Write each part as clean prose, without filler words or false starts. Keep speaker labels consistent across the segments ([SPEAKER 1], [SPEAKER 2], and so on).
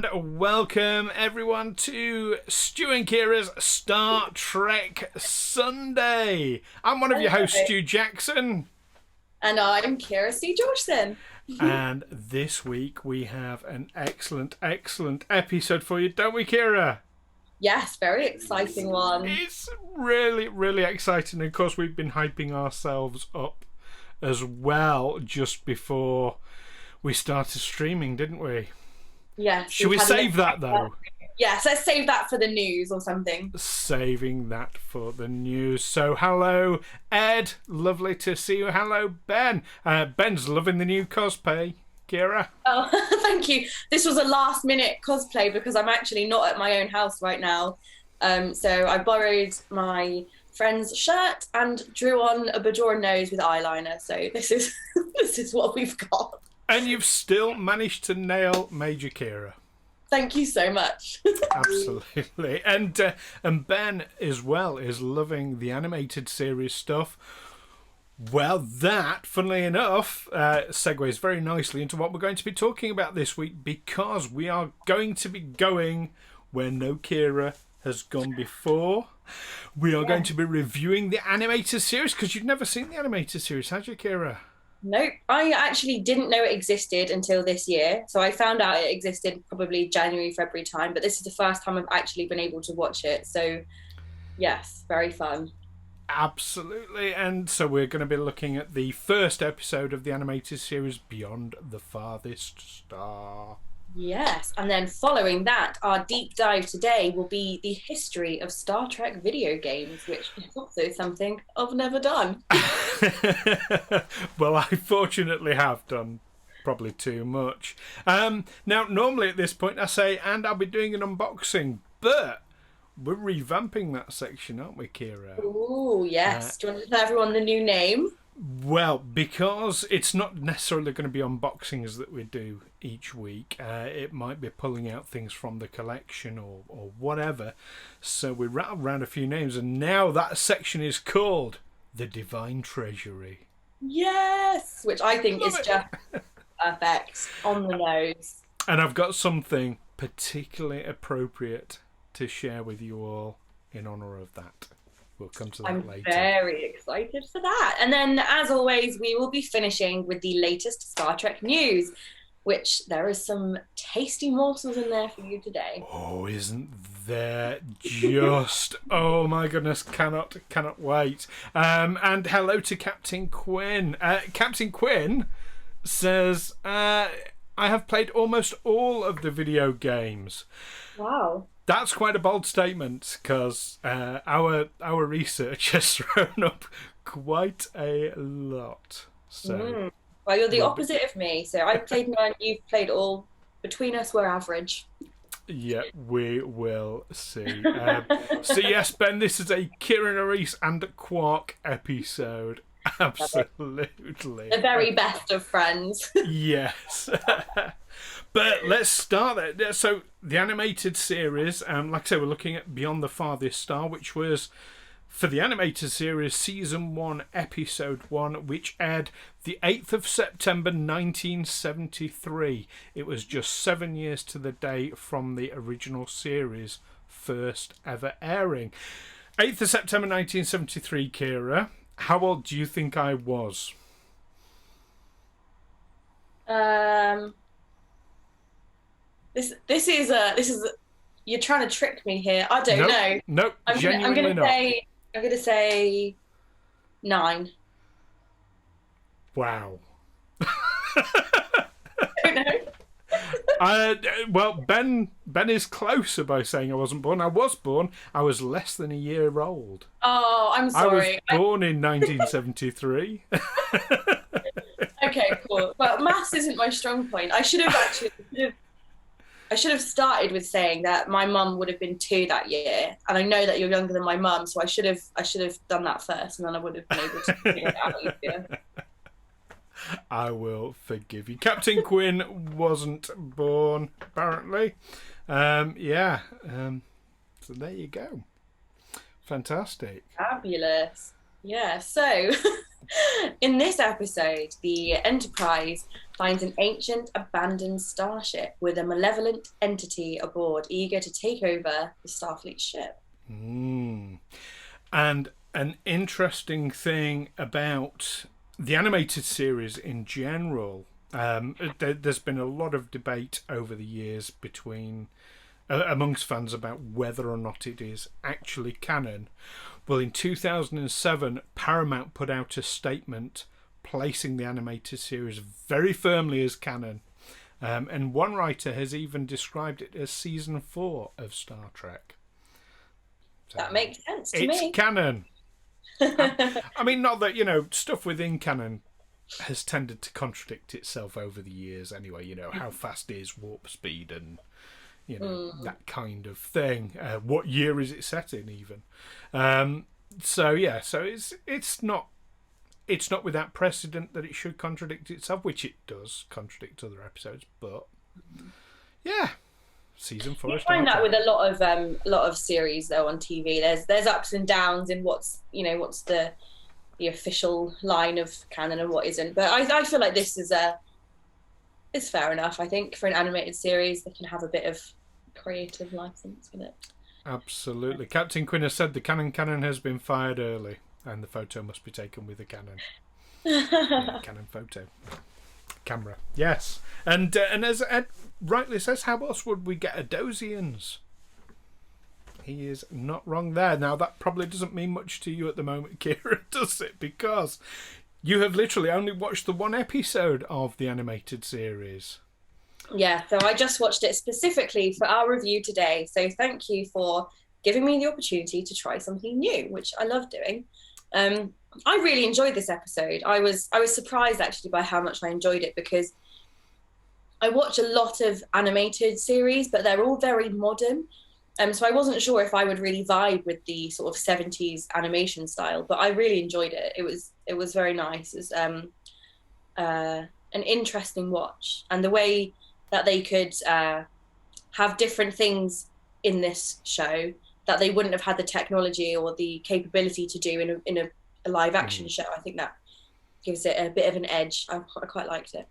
[SPEAKER 1] and welcome everyone to Stu and Keira's Star Trek Sunday. I'm one of your hosts, Stu Jackson.
[SPEAKER 2] And I'm Keira C. Georgeson.
[SPEAKER 1] And this week we have an excellent episode for you, don't we, Keira?
[SPEAKER 2] Yes, very exciting one.
[SPEAKER 1] It's really exciting. Of course, we've been hyping ourselves up as well just before we started streaming, didn't we?
[SPEAKER 2] Yes.
[SPEAKER 1] Should we save that, though?
[SPEAKER 2] Yes, let's save that for the news or something.
[SPEAKER 1] Saving that for the news. So, hello, Ed. Lovely to see you. Hello, Ben. Ben's loving the new cosplay. Keira?
[SPEAKER 2] Oh, thank you. This was a last-minute cosplay because I'm actually not at my own house right now. So I borrowed my friend's shirt and drew on a Bajoran nose with eyeliner. So this is what we've got.
[SPEAKER 1] And you've still managed to nail Major Keira.
[SPEAKER 2] Thank you so much.
[SPEAKER 1] Absolutely. And Ben as well is loving the animated series stuff. Well, that, funnily enough, segues very nicely into what we're going to be talking about this week, because we are going to be going where no Keira has gone before. We are going to be reviewing the animated series, because you've never seen the animated series, have you, Keira?
[SPEAKER 2] Nope. I actually didn't know it existed until this year. So I found out it existed probably January, February time, but this is the first time I've actually been able to watch it. So, yes, very fun.
[SPEAKER 1] Absolutely. And so we're going to be looking at the first episode of the animated series, Beyond the Farthest Star.
[SPEAKER 2] Yes, and then following that, our deep dive today will be the history of Star Trek video games, which is also something I've never done.
[SPEAKER 1] Well, I fortunately have done probably too much. Now, normally at this point I say, and I'll be doing an unboxing, but we're revamping that section, aren't we, Keira?
[SPEAKER 2] Oh, yes. Do you want to tell everyone the new name?
[SPEAKER 1] Well, because it's not necessarily going to be unboxings that we do each week. It might be pulling out things from the collection or whatever. So we rattled around a few names, and now that section is called the Divine Treasury.
[SPEAKER 2] Yes! Which I think is just perfect. On the nose.
[SPEAKER 1] And I've got something particularly appropriate to share with you all in honour of that. We'll come to that later.
[SPEAKER 2] I'm very excited for that. And then, as always, we will be finishing with the latest Star Trek news, which there is some tasty morsels in there for you today.
[SPEAKER 1] Oh, isn't there just... Oh, my goodness, cannot wait. And hello to Captain Quinn. Captain Quinn says, I have played almost all of the video games.
[SPEAKER 2] Wow.
[SPEAKER 1] That's quite a bold statement, because our research has thrown up quite a lot. So,
[SPEAKER 2] Well, you're the opposite of me. So I've played none, you've played all. Between us, we're average.
[SPEAKER 1] Yeah, we will see. So yes, Ben, this is a Keira Nerys and Quark episode. Absolutely.
[SPEAKER 2] The very best of friends.
[SPEAKER 1] Yes. But let's start there. So the animated series, like I say, we're looking at Beyond the Farthest Star, which was, for the animated series, Season 1, Episode 1, which aired the 8th of September 1973. It was just 7 years to the day from the original series' first ever airing. 8th of September 1973, Keira. How old do you think I was?
[SPEAKER 2] This is you're trying to trick me here. I don't know.
[SPEAKER 1] Nope, genuinely not.
[SPEAKER 2] I'm gonna say 9.
[SPEAKER 1] Wow.
[SPEAKER 2] I don't know.
[SPEAKER 1] Well, Ben is closer by saying I wasn't born. I was born. I was less than a year old.
[SPEAKER 2] Oh, I'm sorry.
[SPEAKER 1] I was born in 1973.
[SPEAKER 2] Okay, cool. Well, maths isn't my strong point. I should have started with saying that my mum would have been 2 that year, and I know that you're younger than my mum, so I should have done that first, and then I would have been able to figure it out easier.
[SPEAKER 1] I will forgive you. Captain Quinn wasn't born, apparently. So there you go. Fantastic.
[SPEAKER 2] Fabulous. Yeah, so In this episode, the Enterprise finds an ancient, abandoned starship with a malevolent entity aboard, eager to take over the Starfleet ship.
[SPEAKER 1] And an interesting thing about the animated series in general, there's been a lot of debate over the years between amongst fans about whether or not it is actually canon. Well, in 2007, Paramount put out a statement placing the animated series very firmly as canon. And one writer has even described it as season 4 of Star Trek. So
[SPEAKER 2] that makes sense to me.
[SPEAKER 1] It's canon. I mean, not that, stuff within canon has tended to contradict itself over the years anyway. How fast is warp speed and that kind of thing. What year is it set in even? So it's not without precedent that it should contradict itself, which it does contradict other episodes. But yeah, season 4.
[SPEAKER 2] You find that with a lot of series though on TV. There's ups and downs in what's the official line of canon and what isn't. But I feel like this is fair enough. I think for an animated series, they can have a bit of creative license with it.
[SPEAKER 1] Absolutely. Captain Quinn has said the cannon has been fired early, and the photo must be taken with a Canon. Canon photo camera. Yes, and as Ed rightly says, how else would we get Adosians? He is not wrong there. Now that probably doesn't mean much to you at the moment, Kira, does it? Because you have literally only watched the one episode of the animated series.
[SPEAKER 2] Yeah, so I just watched it specifically for our review today. So thank you for giving me the opportunity to try something new, which I love doing. I really enjoyed this episode. I was surprised actually by how much I enjoyed it, because I watch a lot of animated series, but they're all very modern. So I wasn't sure if I would really vibe with the sort of 70s animation style, but I really enjoyed it. It was very nice. It was an interesting watch, and the way that they could have different things in this show that they wouldn't have had the technology or the capability to do in a live action show. I think that gives it a bit of an edge. I quite liked it.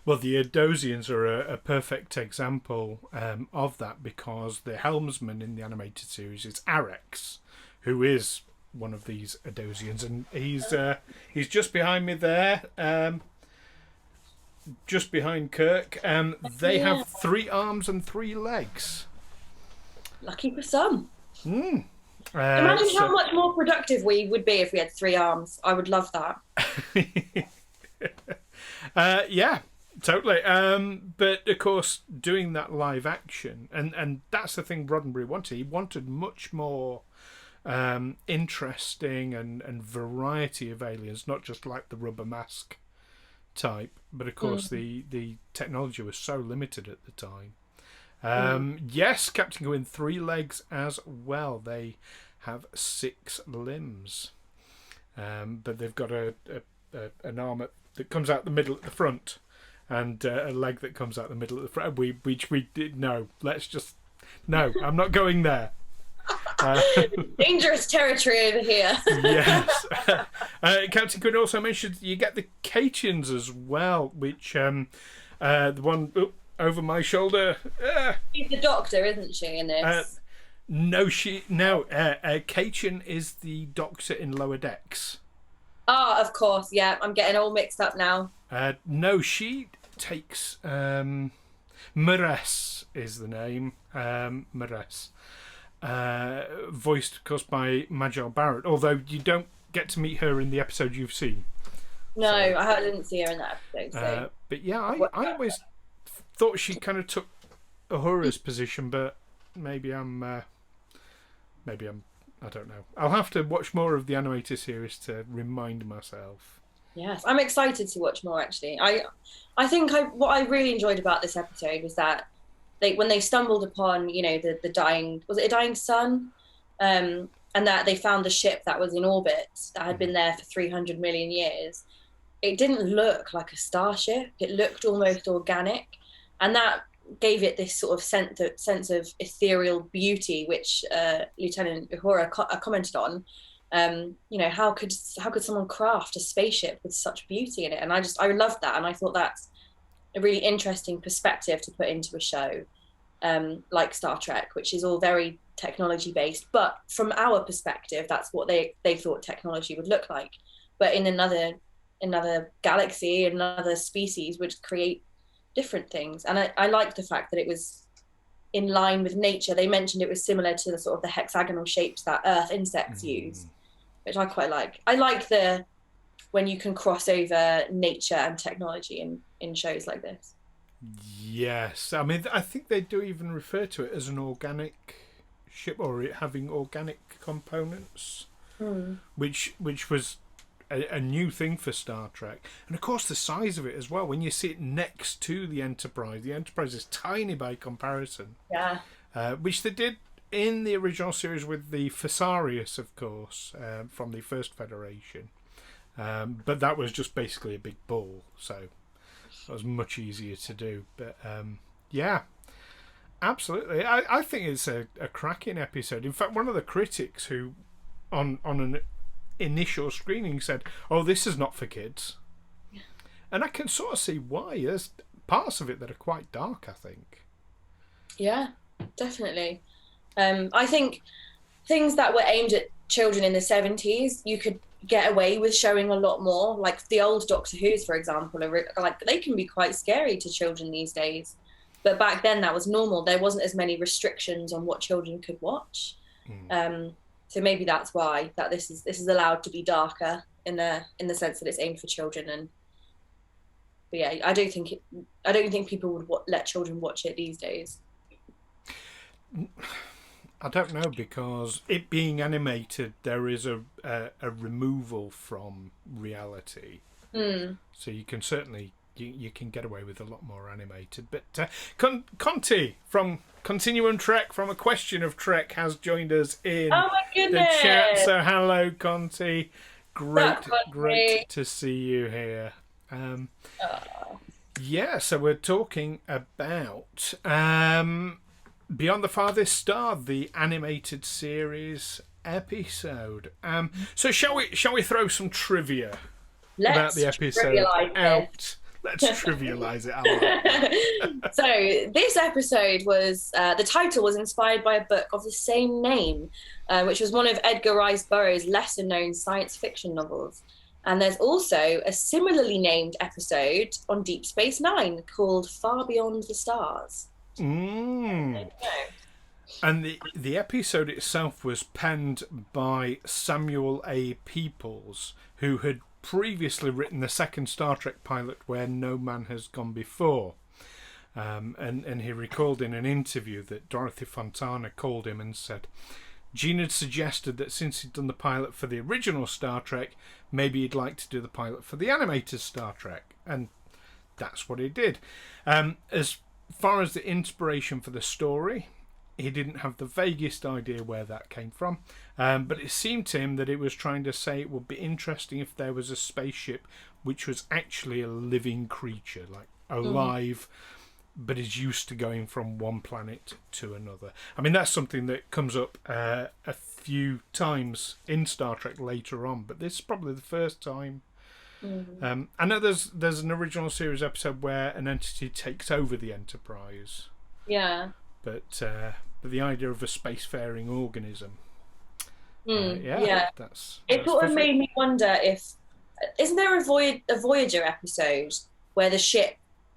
[SPEAKER 1] Well, the Adosians are a perfect example of that, because the helmsman in the animated series is Arex, who is one of these Adosians, and he's just behind me there, just behind Kirk. They have 3 arms and 3 legs.
[SPEAKER 2] Lucky for some.
[SPEAKER 1] Imagine
[SPEAKER 2] how much more productive we would be if we had 3 arms. I would love that.
[SPEAKER 1] Yeah, totally. But of course, doing that live action, and that's the thing Roddenberry wanted. He wanted much more interesting and variety of aliens, not just like the rubber mask type. But of course, the technology was so limited at the time. Yes, Captain Gwyn, 3 legs as well. They have 6 limbs, but they've got an arm that comes out the middle at the front, and a leg that comes out the middle at the front. We did no. Let's just no. I'm not going there.
[SPEAKER 2] Dangerous territory over here.
[SPEAKER 1] Yes. Captain Quinn also mentioned you get the Katians as well, which the one over my shoulder.
[SPEAKER 2] She's the doctor, isn't she, in this?
[SPEAKER 1] No. Katian is the doctor in Lower Decks.
[SPEAKER 2] Ah, of course. Yeah, I'm getting all mixed up now.
[SPEAKER 1] No, she takes Mares is the name. Mares. Voiced, of course, by Majel Barrett, although you don't get to meet her in the episode you've seen.
[SPEAKER 2] No, so, I didn't see her in that episode. So.
[SPEAKER 1] But yeah, I always thought she kind of took Uhura's position, but maybe I'm I don't know. I'll have to watch more of the animated series to remind myself.
[SPEAKER 2] Yes, I'm excited to watch more, actually. I think what I really enjoyed about this episode was that when they stumbled upon, the dying, was it a dying sun? And that they found the ship that was in orbit that had been there for 300 million years. It didn't look like a starship. It looked almost organic. And that gave it this sort of sense of ethereal beauty, which Lieutenant Uhura commented on. How could someone craft a spaceship with such beauty in it? And I loved that, and I thought that's a really interesting perspective to put into a show like Star Trek, which is all very technology based. But from our perspective, that's what they thought technology would look like. But in another galaxy, another species would create different things. And I liked the fact that it was in line with nature. They mentioned it was similar to the sort of the hexagonal shapes that Earth insects use, which I quite like. I like when you can cross over nature and technology in shows like this.
[SPEAKER 1] Yes, I mean, I think they do even refer to it as an organic ship, or it having organic components, which was a new thing for Star Trek. And of course the size of it as well, when you see it next to the Enterprise is tiny by comparison, which they did in the original series with the Fesarius, of course, from the First Federation, but that was just basically a big ball, so that was much easier to do. But yeah, absolutely, I think it's a cracking episode. In fact, one of the critics who on an initial screening said, "Oh, this is not for kids," and I can sort of see why. There's parts of it that are quite dark, I think.
[SPEAKER 2] Yeah, definitely. I think things that were aimed at children in the 70s, you could get away with showing a lot more. Like the old Doctor Who's, for example, are like, they can be quite scary to children these days. But back then that was normal. There wasn't as many restrictions on what children could watch. So maybe that's why that this is allowed to be darker in the sense that it's aimed for children. But yeah, I don't think people would let children watch it these days.
[SPEAKER 1] I don't know, because it being animated, there is a removal from reality. So you can certainly you can get away with a lot more animated. But Conti from Continuum Trek, from A Question of Trek, has joined us in the chat. So hello, Conti. Great to see you here. Yeah, so we're talking about Beyond the Farthest Star, the animated series episode. So shall we throw some trivia about the episode out? Let's trivialize it.
[SPEAKER 2] So this episode was the title was inspired by a book of the same name, which was one of Edgar Rice Burroughs' lesser-known science fiction novels. And there's also a similarly named episode on Deep Space Nine called Far Beyond the Stars.
[SPEAKER 1] And the episode itself was penned by Samuel A. Peoples, who had previously written the second Star Trek pilot, Where No Man Has Gone Before. And he recalled in an interview that Dorothy Fontana called him and said Gene had suggested that since he'd done the pilot for the original Star Trek, maybe he'd like to do the pilot for the animated Star Trek. And that's what he did. As far as the inspiration for the story, he didn't have the vaguest idea where that came from, but it seemed to him that it was trying to say it would be interesting if there was a spaceship which was actually a living creature, like alive, but is used to going from one planet to another. I mean, that's something that comes up a few times in Star Trek later on, but this is probably the first time. I know there's an original series episode where an entity takes over the Enterprise.
[SPEAKER 2] Yeah.
[SPEAKER 1] But the idea of a spacefaring organism. That's
[SPEAKER 2] it sort of made me wonder if isn't there a Voyager episode where the ship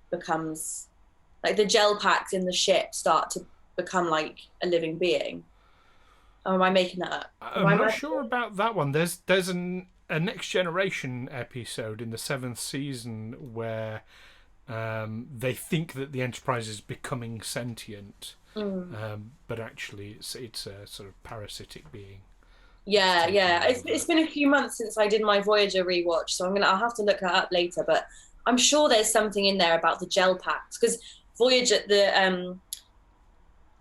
[SPEAKER 2] becomes like the gel packs in the ship start to become like a living being? Or am I making that up?
[SPEAKER 1] I'm not sure about that one. There's a Next Generation episode in the 7th season where they think that the Enterprise is becoming sentient, but actually it's a sort of parasitic being.
[SPEAKER 2] Yeah. It's been a few months since I did my Voyager rewatch, so I'll have to look that up later. But I'm sure there's something in there about the gel packs, because Voyager, the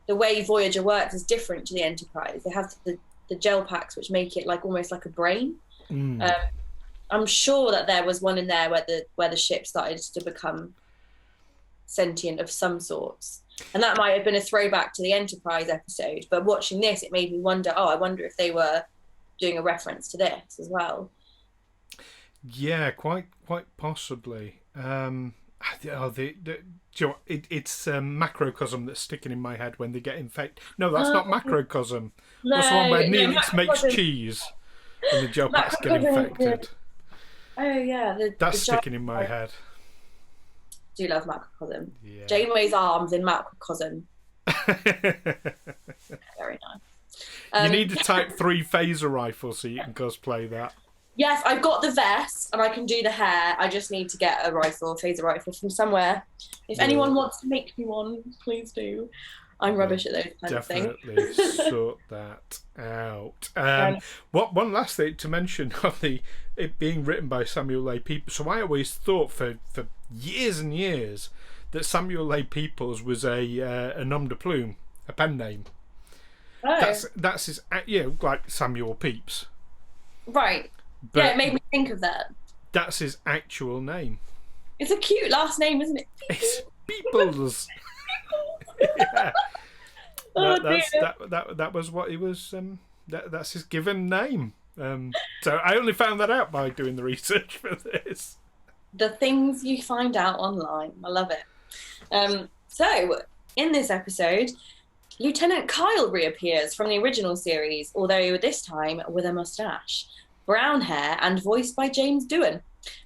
[SPEAKER 2] way Voyager works is different to the Enterprise. They have the gel packs which make it like almost like a brain. I'm sure that there was one in there where the ship started to become sentient of some sorts, and that might have been a throwback to the Enterprise episode. But watching this, it made me wonder. I wonder if they were doing a reference to this as well.
[SPEAKER 1] Yeah, quite possibly. It's macrocosm that's sticking in my head when they get infected. No, that's not macrocosm.
[SPEAKER 2] No,
[SPEAKER 1] That's the one where Neelix makes
[SPEAKER 2] macrocosm.
[SPEAKER 1] cheese and the Gelpats get
[SPEAKER 2] Macrocosm,
[SPEAKER 1] infected.
[SPEAKER 2] Oh yeah,
[SPEAKER 1] That's sticking in my head.
[SPEAKER 2] Do love macrocosm.
[SPEAKER 1] Yeah.
[SPEAKER 2] Janeway's arms in macrocosm. Very nice.
[SPEAKER 1] You need a Type 3 phaser rifle so you can cosplay that.
[SPEAKER 2] Yes, I've got the vest and I can do the hair. I just need to get a phaser rifle from somewhere. If anyone wants to make me one, please do. I'm rubbish at those kind of things.
[SPEAKER 1] Definitely sort that out. One last thing to mention of it being written by Samuel A. Peoples. So I always thought for years and years that Samuel A. Peoples was a nom de plume, a pen name.
[SPEAKER 2] Oh.
[SPEAKER 1] That's his, like Samuel Pepys.
[SPEAKER 2] Right.
[SPEAKER 1] But
[SPEAKER 2] yeah, it made me think of that.
[SPEAKER 1] That's his actual name.
[SPEAKER 2] It's a cute last name, isn't it?
[SPEAKER 1] It's Peoples. Yeah. That was what he was. That's his given name. So I only found that out by doing the research for this.
[SPEAKER 2] The things you find out online. I love it. So in this episode, Lieutenant Kyle reappears from the original series, although this time with a mustache, brown hair, and voiced by James Doohan,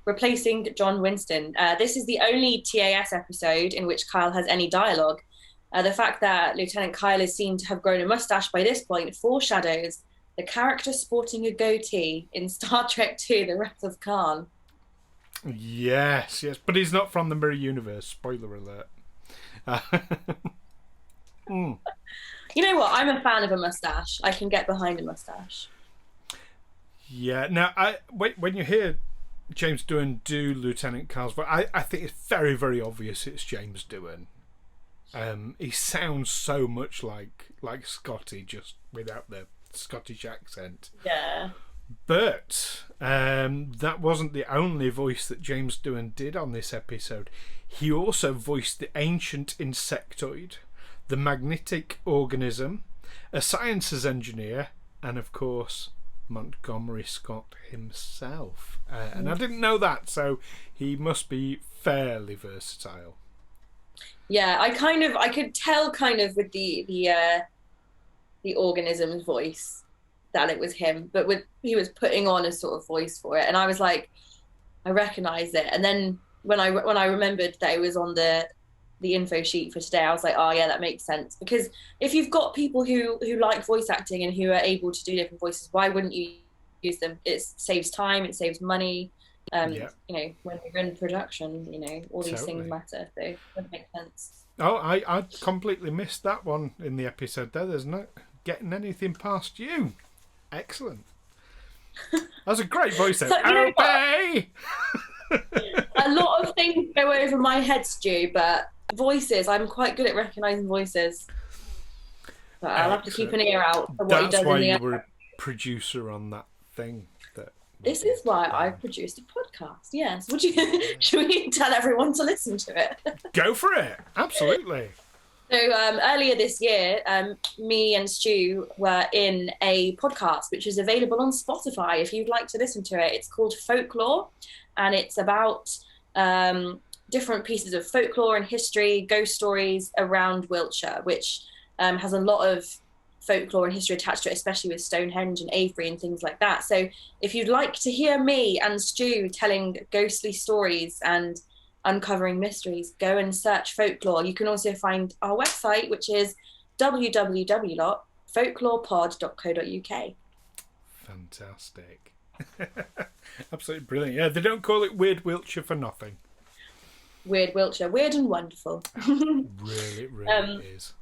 [SPEAKER 2] replacing John Winston. This is the only TAS episode in which Kyle has any dialogue. The fact that Lieutenant Kyle is seen to have grown a mustache by this point foreshadows the character sporting a goatee in Star Trek II, The Wrath of Khan.
[SPEAKER 1] Yes, but he's not from the Mirror Universe. Spoiler alert.
[SPEAKER 2] You know what? I'm a fan of a mustache. I can get behind a mustache.
[SPEAKER 1] Yeah. Now, when you hear James Doohan do Lieutenant Kyle's voice, I think it's very, very obvious it's James Doohan. He sounds so much like Scotty, just without the Scottish accent.
[SPEAKER 2] Yeah.
[SPEAKER 1] But that wasn't the only voice that James Doohan did on this episode. He also voiced the ancient insectoid, the magnetic organism, a sciences engineer, and of course Montgomery Scott himself. And I didn't know that, so he must be fairly versatile.
[SPEAKER 2] Yeah, I could tell kind of with the organism's voice that it was him, but he was putting on a sort of voice for it, and I was like, I recognise it. And then when I remembered that it was on the info sheet for today, I was like, oh yeah, that makes sense. Because if you've got people who like voice acting and who are able to do different voices, why wouldn't you use them? It saves time, it saves money. You know, when you're in production, you know, all these things matter, so it would make sense.
[SPEAKER 1] Oh, I completely missed that one in the episode there. There's no getting anything past you. Excellent. That's a great voice there. Obey!
[SPEAKER 2] A lot of things go over my head, Stu, but voices, I'm quite good at recognising voices. But I'll have to keep an ear out for what he does in the
[SPEAKER 1] That's why you were a producer on that thing.
[SPEAKER 2] This is why I produced a podcast. Yes. Should we tell everyone to listen to it?
[SPEAKER 1] Go for it. Absolutely.
[SPEAKER 2] So earlier this year, me and Stu were in a podcast which is available on Spotify if you'd like to listen to it. It's called Folklore, and it's about different pieces of folklore and history, ghost stories around Wiltshire, which has a lot of folklore and history attached to it, especially with Stonehenge and Avebury and things like that. So if you'd like to hear me and Stu telling ghostly stories and uncovering mysteries, go and search Folklore. You can also find our website, which is www.folklorepod.co.uk.
[SPEAKER 1] Fantastic. Absolutely brilliant. Yeah, they don't call it Weird Wiltshire for nothing.
[SPEAKER 2] Weird Wiltshire. Weird and wonderful.
[SPEAKER 1] Really is.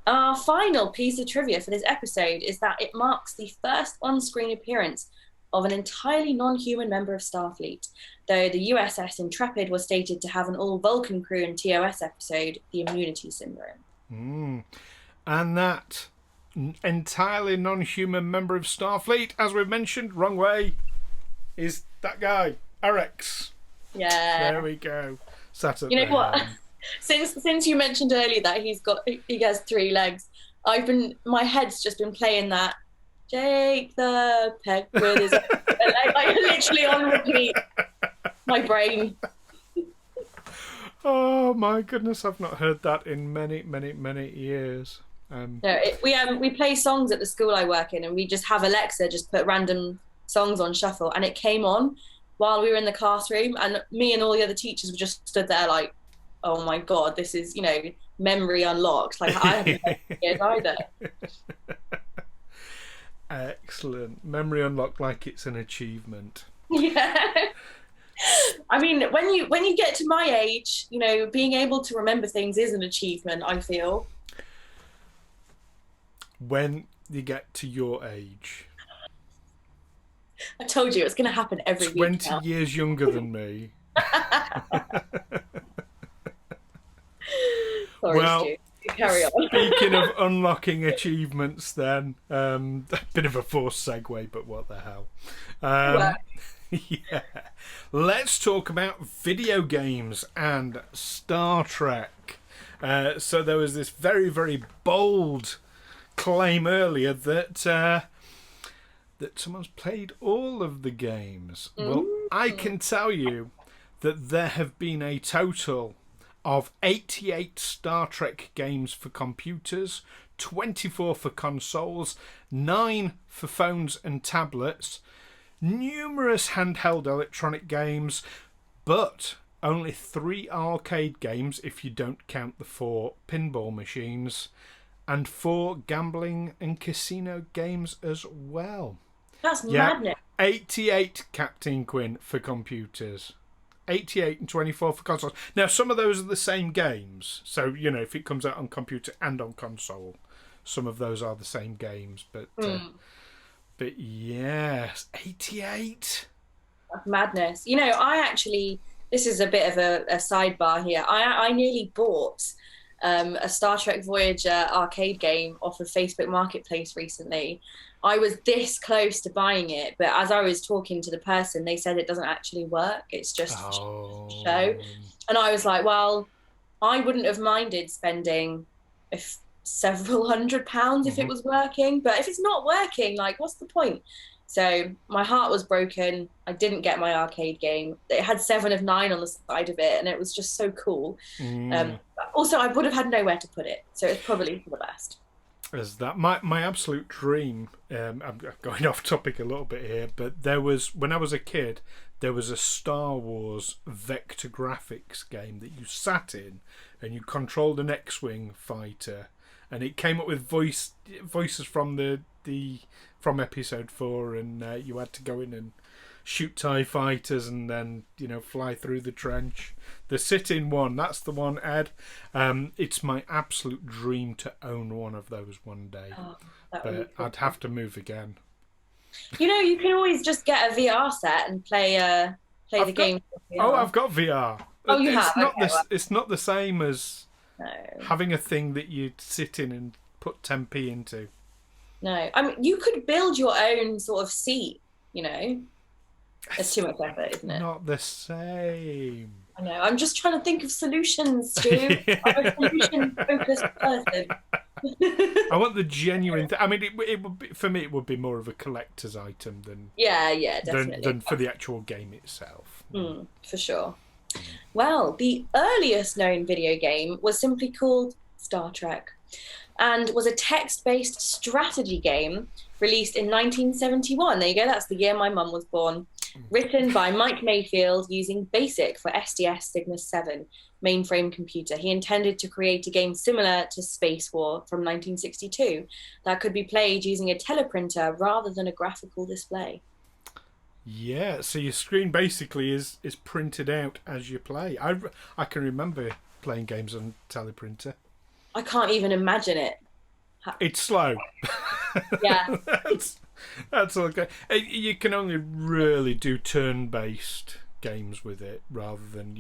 [SPEAKER 2] Our final piece of trivia for this episode is that it marks the first on-screen appearance of an entirely non-human member of Starfleet, though the USS Intrepid was stated to have an all-Vulcan crew in TOS episode, The Immunity Syndrome.
[SPEAKER 1] And that entirely non-human member of Starfleet, as we've mentioned, wrong way, is that guy, Arex.
[SPEAKER 2] Yeah.
[SPEAKER 1] There we go. Sat up
[SPEAKER 2] you know
[SPEAKER 1] there.
[SPEAKER 2] what? Since you mentioned earlier that he has 3 legs, my head's just been playing that Jake the Penguin is like literally on repeat. My brain.
[SPEAKER 1] Oh my goodness, I've not heard that in many, many, many years.
[SPEAKER 2] No, we play songs at the school I work in, and we just have Alexa just put random songs on shuffle, and it came on while we were in the classroom, and me and all the other teachers were just stood there like, oh my god, this is memory unlocked. Like I haven't heard it yet either.
[SPEAKER 1] Excellent. Memory unlocked like it's an achievement.
[SPEAKER 2] Yeah. I mean, when you get to my age, being able to remember things is an achievement, I feel.
[SPEAKER 1] When you get to your age.
[SPEAKER 2] I told you it's going to happen every
[SPEAKER 1] 20
[SPEAKER 2] week now.
[SPEAKER 1] years younger than me.
[SPEAKER 2] Sorry,
[SPEAKER 1] well,
[SPEAKER 2] Stu. Carry on.
[SPEAKER 1] Speaking of unlocking achievements then, a bit of a forced segue, but what the hell. Yeah. Let's talk about video games and Star Trek. So there was this very, very bold claim earlier that someone's played all of the games. Well, I can tell you that there have been a total of 88 Star Trek games for computers, 24 for consoles, 9 for phones and tablets, numerous handheld electronic games, but only 3 arcade games if you don't count the 4 pinball machines, and 4 gambling and casino games as well.
[SPEAKER 2] That's madness.
[SPEAKER 1] 88, Captain Quinn, for computers. 88 and 24 for consoles. Now, some of those are the same games. So, if it comes out on computer and on console, some of those are the same games. But yes, 88.
[SPEAKER 2] That's madness. This is a bit of a sidebar here. I nearly bought a Star Trek Voyager arcade game off of Facebook Marketplace recently. I was this close to buying it, but as I was talking to the person, they said it doesn't actually work. It's just a show. And I was like, well, I wouldn't have minded spending several £100s if it was working. But if it's not working, like, what's the point? So my heart was broken. I didn't get my arcade game. It had 7 of 9 on the side of it, and it was just so cool. Also, I would have had nowhere to put it, so it's probably for the best.
[SPEAKER 1] As that my absolute dream, I'm going off topic a little bit here, but when I was a kid, there was a Star Wars vector graphics game that you sat in and you controlled an X-Wing fighter, and it came up with voices from from episode 4, and you had to go in and shoot TIE fighters and then fly through the trench. The sit-in one, that's the one, Ed. It's my absolute dream to own one of those one day. But I'd have to move again.
[SPEAKER 2] You can always just get a VR set and play the game.
[SPEAKER 1] I've got VR.
[SPEAKER 2] Oh, you have?
[SPEAKER 1] It's not the same as having a thing that you sit in and put 10p into.
[SPEAKER 2] No, I mean, you could build your own sort of seat, It's too much effort, isn't it?
[SPEAKER 1] Not the same.
[SPEAKER 2] I know. I'm just trying to think of solutions, Stu. I'm a solution-focused person.
[SPEAKER 1] I want the genuine thing. I mean, it would be, for me, it would be more of a collector's item than
[SPEAKER 2] definitely
[SPEAKER 1] than for the actual game itself.
[SPEAKER 2] For sure. Well, the earliest known video game was simply called Star Trek, and was a text-based strategy game released in 1971. There you go. That's the year my mum was born. Written by Mike Mayfield using BASIC for SDS Cygnus 7 mainframe computer. He intended to create a game similar to Space War from 1962 that could be played using a teleprinter rather than a graphical display.
[SPEAKER 1] Yeah, so your screen basically is printed out as you play. I can remember playing games on teleprinter.
[SPEAKER 2] I can't even imagine it.
[SPEAKER 1] It's slow.
[SPEAKER 2] Yeah.
[SPEAKER 1] That's okay. You can only really do turn-based games with it rather than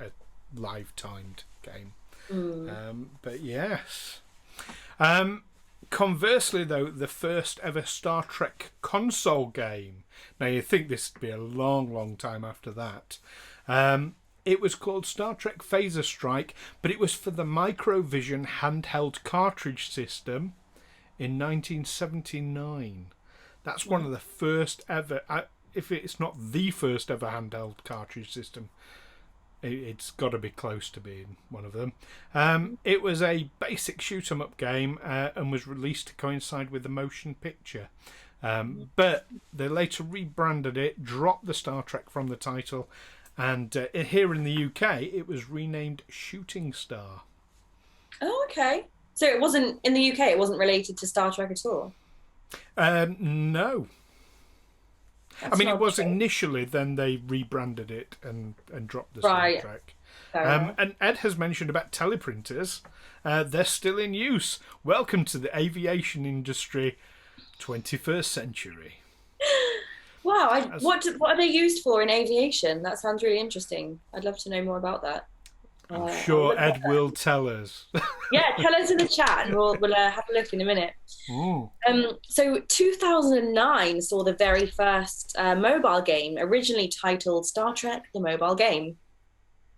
[SPEAKER 1] a live-timed game. But yes. Conversely, though, the first ever Star Trek console game. Now you think this would be a long, long time after that. It was called Star Trek Phaser Strike, but it was for the Microvision handheld cartridge system in 1979. That's one of the first ever, if it's not the first ever handheld cartridge system, it's got to be close to being one of them. It was a basic shoot 'em up game and was released to coincide with the motion picture. But they later rebranded it, dropped the Star Trek from the title, and here in the UK it was renamed Shooting Star.
[SPEAKER 2] Oh, okay. So it wasn't, in the UK, it wasn't related to Star Trek at all?
[SPEAKER 1] No.
[SPEAKER 2] That's
[SPEAKER 1] I mean, it was
[SPEAKER 2] okay.
[SPEAKER 1] initially, then they rebranded it and dropped the Star Trek. And Ed has mentioned about teleprinters. They're still in use. Welcome to the aviation industry, 21st century.
[SPEAKER 2] Wow, what are they used for in aviation? That sounds really interesting. I'd love to know more about that.
[SPEAKER 1] I'm sure Ed will tell us.
[SPEAKER 2] Yeah, tell us in the chat and we'll have a look in a minute. So 2009 saw the very first mobile game, originally titled Star Trek: The Mobile Game.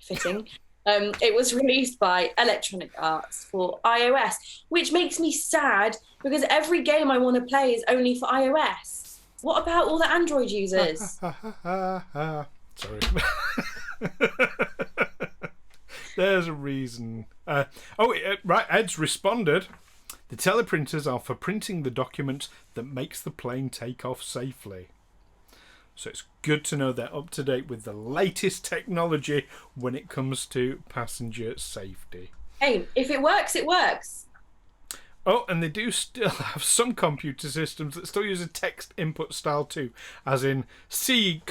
[SPEAKER 2] Fitting. It was released by Electronic Arts for iOS, which makes me sad because every game I want to play is only for iOS. What about all the Android users?
[SPEAKER 1] Sorry. There's a reason. Right, Ed's responded. The teleprinters are for printing the document that makes the plane take off safely. So it's good to know they're up to date with the latest technology when it comes to passenger safety.
[SPEAKER 2] Hey, if it works, it works.
[SPEAKER 1] Oh, and they do still have some computer systems that still use a text input style too, as in C:,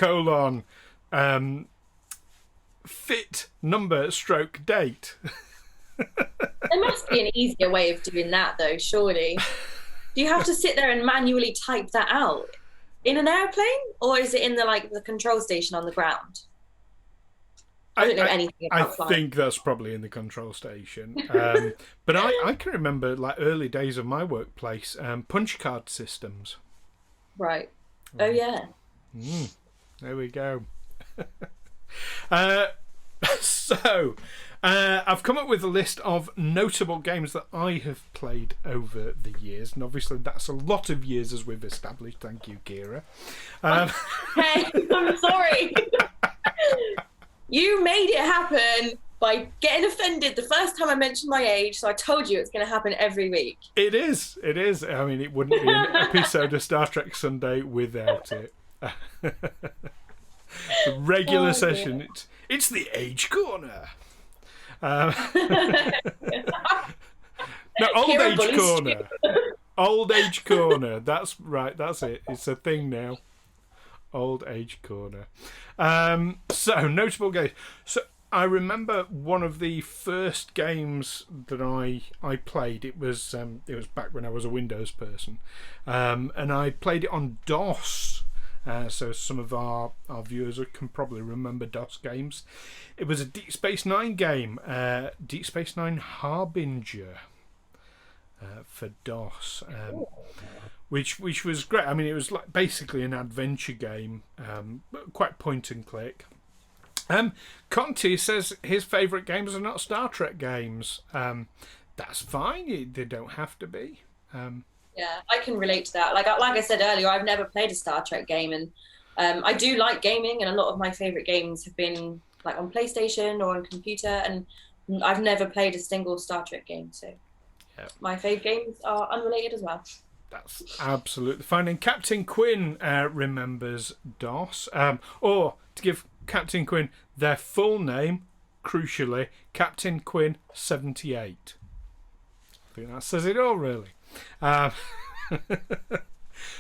[SPEAKER 1] fit number / date.
[SPEAKER 2] There must be an easier way of doing that, though, surely. Do you have to sit there and manually type that out in an airplane, or is it in the control station on the ground? I don't know anything about flying.
[SPEAKER 1] I think that's probably in the control station. But I can remember early days of my workplace, punch card systems.
[SPEAKER 2] Right. Oh yeah.
[SPEAKER 1] There we go. So, I've come up with a list of notable games that I have played over the years, and obviously that's a lot of years as we've established. Thank you, Keira.
[SPEAKER 2] Hey, I'm sorry. You made it happen by getting offended the first time I mentioned my age, so I told you it's going to happen every week.
[SPEAKER 1] It is. I mean, it wouldn't be an episode of Star Trek Sunday without it. The regular session, it's the age corner. No, old age corner. Old age corner. That's right. That's it. It's a thing now. Old age corner. So notable games. So I remember one of the first games that I played. It was back when I was a Windows person, and I played it on DOS. So some of our viewers can probably remember DOS games. It was a Deep Space Nine game, Deep Space Nine Harbinger, for DOS, which was great. I mean, it was basically an adventure game, quite point and click. Conti says his favourite games are not Star Trek games. That's fine. They don't have to be.
[SPEAKER 2] Yeah, I can relate to that. Like I said earlier, I've never played a Star Trek game, and I do like gaming, and a lot of my favourite games have been on PlayStation or on computer, and I've never played a single Star Trek game. So my favourite games are unrelated as well.
[SPEAKER 1] That's absolutely fine. And Captain Quinn remembers DOS, or to give Captain Quinn their full name, crucially, Captain Quinn 78. I think that says it all, really.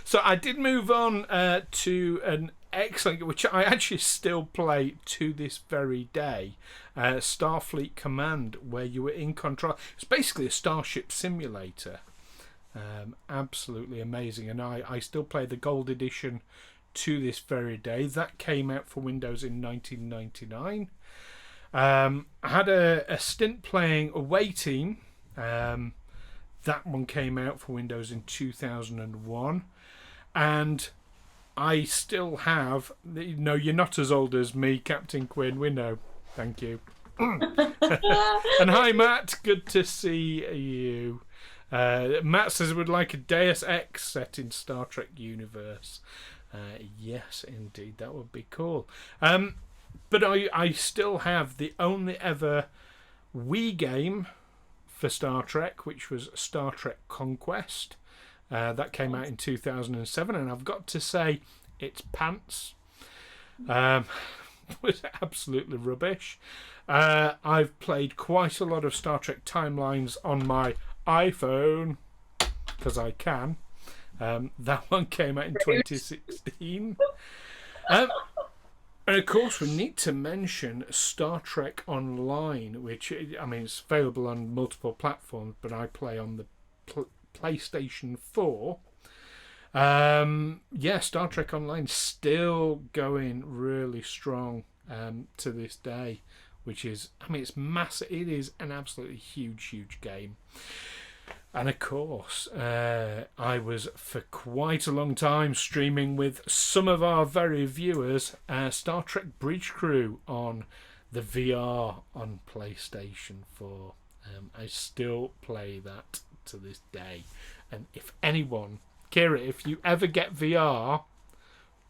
[SPEAKER 1] So I did move on to an excellent, which I actually still play to this very day, Starfleet Command, where you were in control. It's basically a starship simulator. Absolutely amazing, and I still play the gold edition to this very day. That came out for Windows in 1999. I had a stint playing Away Team. That one came out for Windows in 2001, and I still have. No, you're not as old as me, Captain Quinn. We know. Thank you. And hi, Matt. Good to see you. Matt says would like a Deus Ex set in Star Trek universe. Yes, indeed, that would be cool. But I still have the only ever Wii game for Star Trek, which was Star Trek Conquest. That came out in 2007, and I've got to say, it's pants. Was absolutely rubbish. I've played quite a lot of Star Trek Timelines on my iPhone, because I can. That one came out in 2016. And of course, we need to mention Star Trek Online, which, I mean, it's available on multiple platforms, but I play on the PlayStation 4. Star Trek Online still going really strong to this day, which is, I mean, it's massive. It is an absolutely huge game. And of course, I was for quite a long time streaming with some of our very viewers Star Trek Bridge Crew on the VR on PlayStation 4. I still play that to this day. And if anyone, Keira, if you ever get VR,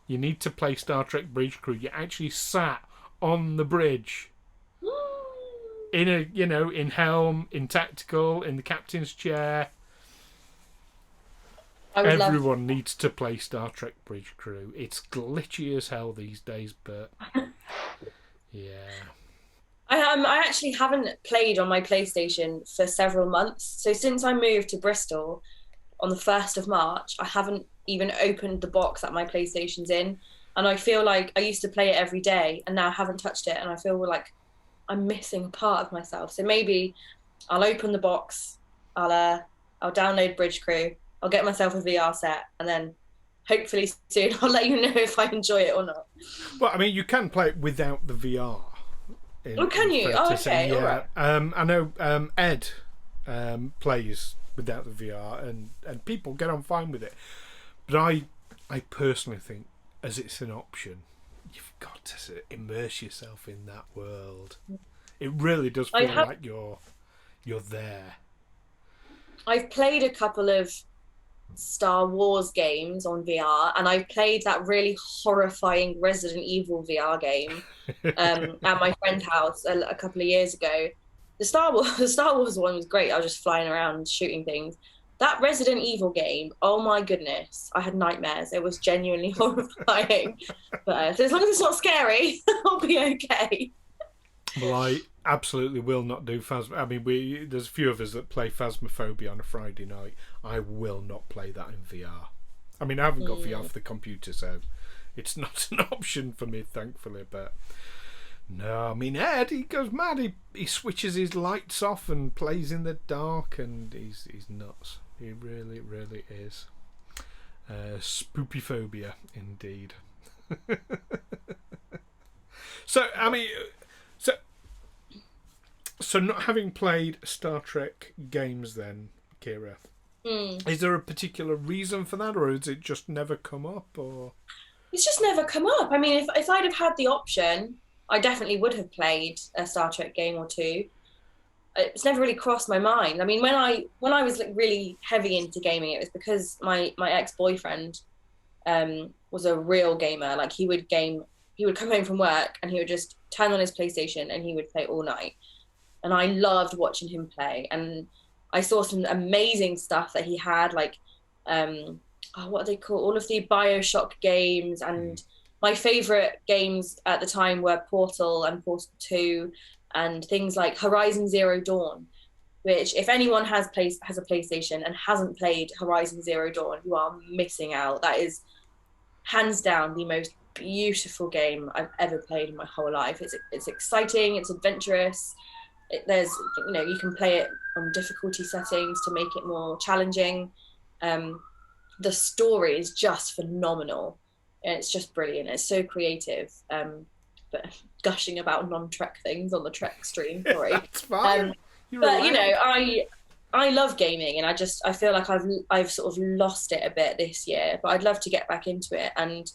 [SPEAKER 1] you need to play Star Trek Bridge Crew. You actually sat on the bridge. In in helm, in tactical, in the captain's chair. Everyone needs to play Star Trek Bridge Crew. It's glitchy as hell these days, but yeah.
[SPEAKER 2] I actually haven't played on my PlayStation for several months. So since I moved to Bristol on the 1st of March, I haven't even opened the box that my PlayStation's in. And I feel like I used to play it every day, and now I haven't touched it, and I feel like I'm missing a part of myself. So maybe I'll open the box, I'll download Bridge Crew, I'll get myself a VR set, and then hopefully soon I'll let you know if I enjoy it or not.
[SPEAKER 1] Well, I mean, you can play it without the VR.
[SPEAKER 2] Can you? Oh, okay.
[SPEAKER 1] Yeah.
[SPEAKER 2] All right.
[SPEAKER 1] I know Ed plays without the VR, and people get on fine with it. But I personally think, as it's an option, you've got to immerse yourself in that world. It really does feel like you're there.
[SPEAKER 2] I've played a couple of Star Wars games on VR, and I played that really horrifying Resident Evil VR game at my friend's house a couple of years ago. The Star Wars one was great. I was just flying around shooting things. That Resident Evil game, oh my goodness, I had nightmares. It was genuinely horrifying. But as long as it's not scary, I'll be okay.
[SPEAKER 1] Well, I absolutely will not do Phasm. I mean, there's a few of us that play Phasmophobia on a Friday night. I will not play that in VR. I mean, I haven't got VR for the computer, so it's not an option for me, thankfully. But no, I mean, Ed, he goes mad. He switches his lights off and plays in the dark, and he's nuts. He really, really is. Spoopyphobia, indeed. So, I mean, so not having played Star Trek games then, Keira, is there a particular reason for that, or has it just never come up? Or
[SPEAKER 2] it's just never come up. I mean, if I'd have had the option, I definitely would have played a Star Trek game or two. It's never really crossed my mind. I mean, when I was like really heavy into gaming, it was because my ex-boyfriend was a real gamer. Like he would come home from work and he would just turn on his PlayStation and he would play all night. And I loved watching him play. And I saw some amazing stuff that he had, like what are they called? All of the BioShock games. And my favorite games at the time were Portal and Portal 2. And things like Horizon Zero Dawn, which if anyone has a PlayStation and hasn't played Horizon Zero Dawn, you are missing out. That is hands down the most beautiful game I've ever played in my whole life. It's exciting, it's adventurous. You can play it on difficulty settings to make it more challenging. The story is just phenomenal. And it's just brilliant. It's so creative. But gushing about non-Trek things on the Trek stream, sorry.
[SPEAKER 1] That's fine.
[SPEAKER 2] But I love gaming, and I feel like I've sort of lost it a bit this year. But I'd love to get back into it, and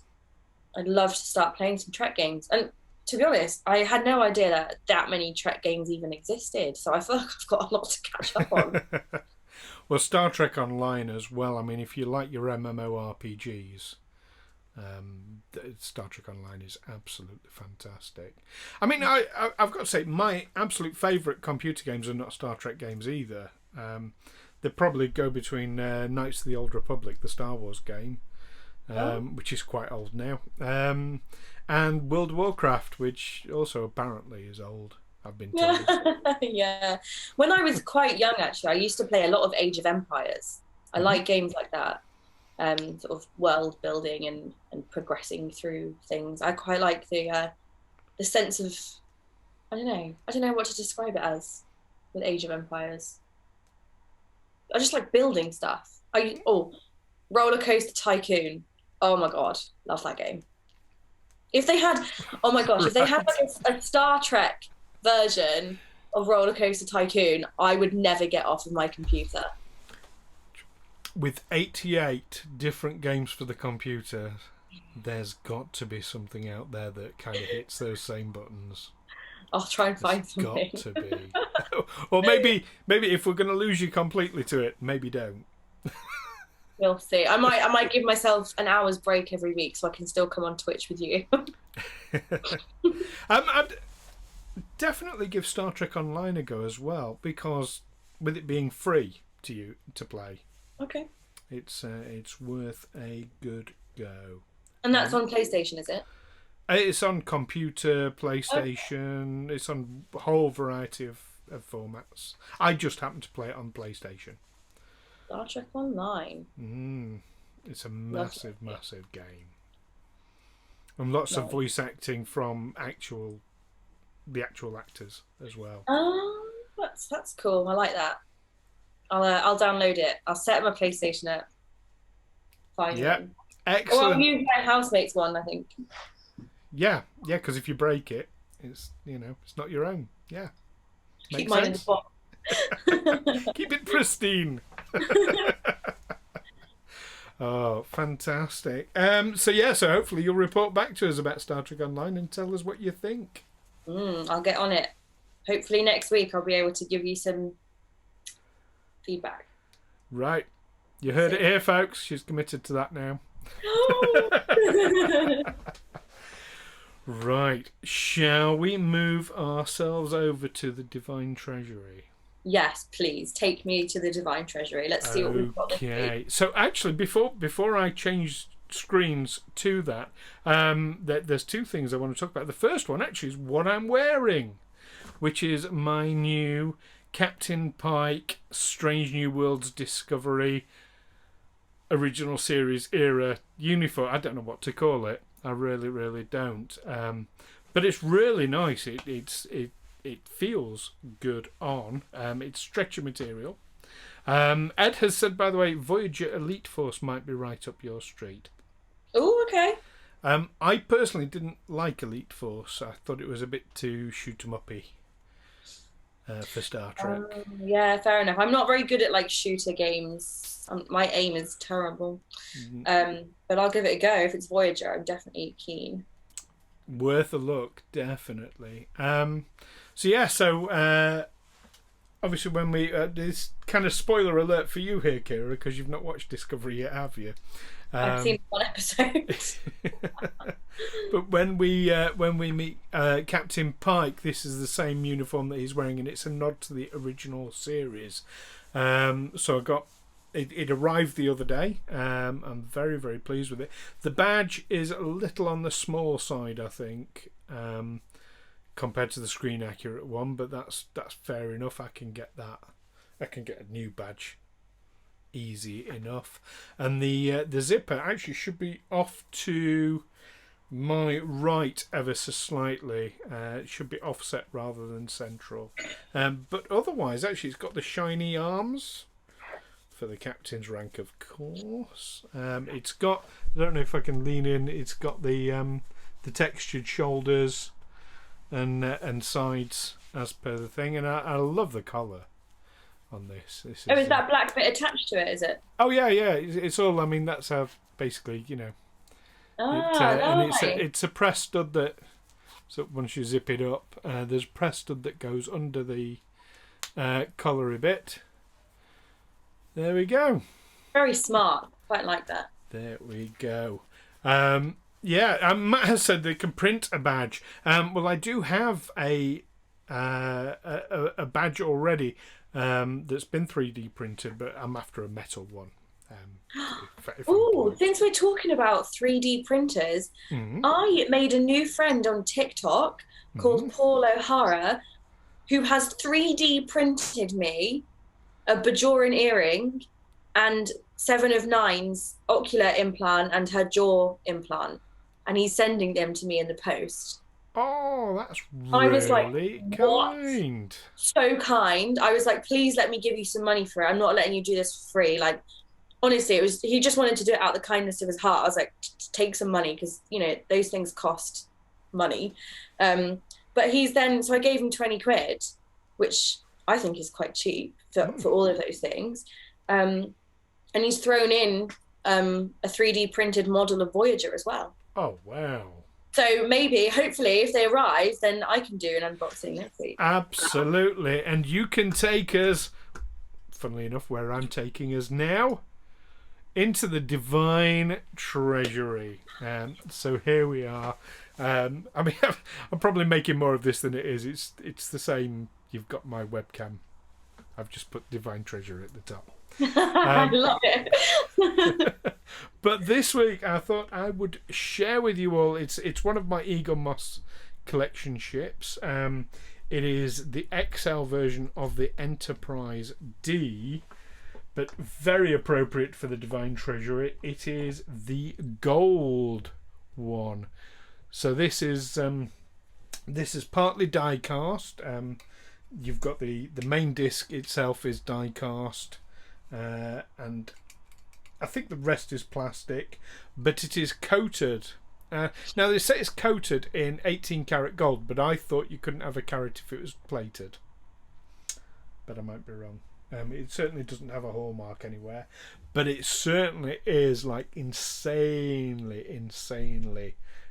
[SPEAKER 2] I'd love to start playing some Trek games. And to be honest, I had no idea that many Trek games even existed. So I feel like I've got a lot to catch up on.
[SPEAKER 1] Well, Star Trek Online as well. I mean, if you like your MMORPGs, Star Trek Online is absolutely fantastic. I mean, I've got to say, my absolute favourite computer games are not Star Trek games either. They probably go between Knights of the Old Republic, the Star Wars game, which is quite old now, and World of Warcraft, which also apparently is old, I've been told.
[SPEAKER 2] Yeah. When I was quite young, actually, I used to play a lot of Age of Empires. I like games like that, sort of world building and progressing through things. I quite like the sense of, I don't know what to describe it as with Age of Empires. I just like building stuff. Roller Coaster Tycoon. Oh my god, love that game. If they had, oh my gosh, if they had like a Star Trek version of Roller Coaster Tycoon, I would never get off of my computer.
[SPEAKER 1] With 88 different games for the computer, there's got to be something out there that kind of hits those same buttons.
[SPEAKER 2] I'll try and find something.
[SPEAKER 1] Got to be. Or maybe if we're going to lose you completely to it, maybe don't.
[SPEAKER 2] We'll see. I might give myself an hour's break every week so I can still come on Twitch with you.
[SPEAKER 1] I'd definitely give Star Trek Online a go as well, because with it being free to play,
[SPEAKER 2] okay,
[SPEAKER 1] it's worth a good go.
[SPEAKER 2] And that's on PlayStation, is it?
[SPEAKER 1] It's on computer, PlayStation. Okay. It's on a whole variety of formats. I just happen to play it on PlayStation.
[SPEAKER 2] Star Trek Online.
[SPEAKER 1] It's a massive game, and lots of voice acting from the actual actors as well.
[SPEAKER 2] Oh, that's cool. I like that. I'll download it. I'll set my PlayStation up. Fine.
[SPEAKER 1] Yeah, excellent.
[SPEAKER 2] Or I'll use my housemate's one, I think.
[SPEAKER 1] Yeah, because if you break it, it's it's not your own. Yeah,
[SPEAKER 2] keep mine sense. In the box.
[SPEAKER 1] Keep it pristine. Oh, fantastic. So hopefully you'll report back to us about Star Trek Online and tell us what you think.
[SPEAKER 2] I'll get on it. Hopefully next week I'll be able to give you some feedback.
[SPEAKER 1] Right. You heard it here, folks. She's committed to that now. Right. Shall we move ourselves over to the Divine Treasury?
[SPEAKER 2] Yes, please. Take me to the Divine Treasury. Let's see what we've got this week. Okay.
[SPEAKER 1] So actually, before I change screens to that, there's two things I want to talk about. The first one actually is what I'm wearing, which is my new Captain Pike Strange New Worlds Discovery original series era uniform. I don't know what to call it. I really don't. But it's really nice. It feels good on. It's stretchy material. Ed has said, by the way, Voyager Elite Force might be right up your street.
[SPEAKER 2] Oh, okay.
[SPEAKER 1] I personally didn't like Elite Force. I thought it was a bit too shoot-em-uppy for Star Trek.
[SPEAKER 2] Yeah, fair enough. I'm not very good at like shooter games. My aim is terrible. But I'll give it a go. If it's Voyager, I'm definitely keen.
[SPEAKER 1] Worth a look, definitely. Obviously when we this kind of spoiler alert for you here, Keira, because you've not watched Discovery yet, have you?
[SPEAKER 2] I've seen one episode.
[SPEAKER 1] But when we meet Captain Pike, this is the same uniform that he's wearing, and it's a nod to the original series. So I got it arrived the other day. I'm very, very pleased with it. The badge is a little on the small side, I think, compared to the screen accurate one, but that's fair enough. I can get that. I can get a new badge easy enough. And the zipper actually should be off to my right ever so slightly. It should be offset rather than central. But otherwise, actually, it's got the shiny arms for the captain's rank, of course. It's got, I don't know if I can lean in, it's got the textured shoulders and sides as per the thing, and I love the collar on this. Is
[SPEAKER 2] that black bit attached to it, is it?
[SPEAKER 1] Oh yeah, it's all, I mean, that's how basically, and it's a press stud that, so once you zip it up, there's a press stud that goes under the collary bit, There we go.
[SPEAKER 2] Very smart. Quite like that.
[SPEAKER 1] There we go. Matt has said they can print a badge. Well, I do have a badge already that's been 3D printed, but I'm after a metal one.
[SPEAKER 2] Oh, since we're talking about 3D printers, I made a new friend on TikTok called Paul O'Hara, who has 3D printed me a Bajoran earring and 7 of 9's ocular implant and her jaw implant. And he's sending them to me in the post.
[SPEAKER 1] Oh, that's
[SPEAKER 2] I was like,
[SPEAKER 1] kind.
[SPEAKER 2] What? So kind. I was like, please let me give you some money for it. I'm not letting you do this for free. Like, honestly, he just wanted to do it out of the kindness of his heart. I was like, take some money because, those things cost money. But so I gave him 20 quid, which I think is quite cheap for all of those things. And he's thrown in a 3D printed model of Voyager as well.
[SPEAKER 1] Oh, wow.
[SPEAKER 2] So maybe, hopefully, if they arrive, then I can do an unboxing next week.
[SPEAKER 1] Absolutely. And you can take us, funnily enough, where I'm taking us now, into the Divine Treasury. So here we are. I'm probably making more of this than it is. It's the same. You've got my webcam. I've just put Divine Treasury at the top.
[SPEAKER 2] I love it.
[SPEAKER 1] But this week I thought I would share with you all. It's one of my Eaglemoss collection ships. It is the XL version of the Enterprise D, but very appropriate for the Divine Treasury. It is the gold one. So this is partly die cast. You've got the main disc itself is die cast. And I think the rest is plastic, but it is coated. Now they say it's coated in 18 karat gold, but I thought you couldn't have a carat if it was plated. But I might be wrong. It certainly doesn't have a hallmark anywhere, but it certainly is like insanely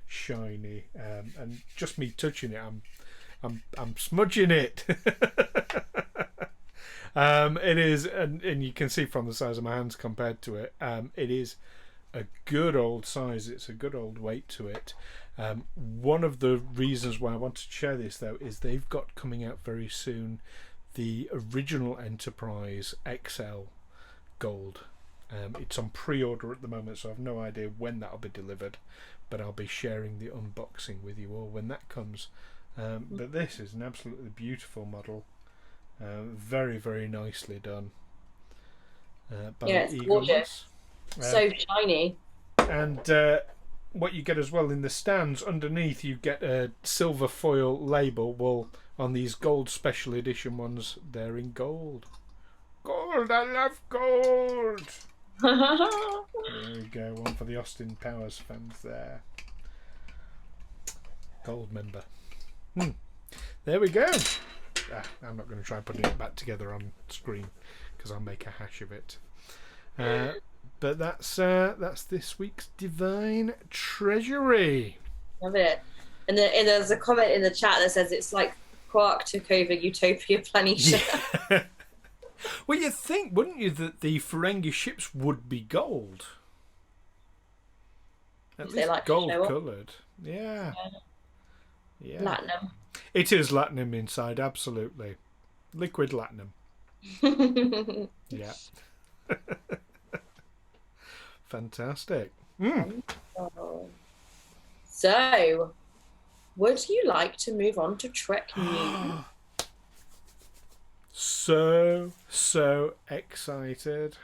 [SPEAKER 1] shiny. And just me touching it, I'm smudging it. It is, and you can see from the size of my hands compared to it, it is a good old size. It's a good old weight to it. One of the reasons why I want to share this, though, is they've got coming out very soon the original Enterprise XL Gold. It's on pre-order at the moment, so I have no idea when that'll be delivered, but I'll be sharing the unboxing with you all when that comes. But this is an absolutely beautiful model. Very, very nicely done.
[SPEAKER 2] It's gorgeous. So shiny.
[SPEAKER 1] And what you get as well in the stands underneath, you get a silver foil label. Well, on these gold special edition ones, they're in gold. Gold, I love gold. There we go. One for the Austin Powers fans there. Gold member. There we go. I'm not going to try putting it back together on screen because I'll make a hash of it. But that's this week's Divine Treasury.
[SPEAKER 2] Love it. And there's a comment in the chat that says it's like Quark took over Utopia Planitia.
[SPEAKER 1] Yeah. Well, you'd think, wouldn't you, that the Ferengi ships would be gold? At least like gold coloured. Yeah.
[SPEAKER 2] Platinum.
[SPEAKER 1] It is latinum inside, absolutely. Liquid latinum. Yeah. Fantastic.
[SPEAKER 2] So, would you like to move on to Trek news?
[SPEAKER 1] So excited.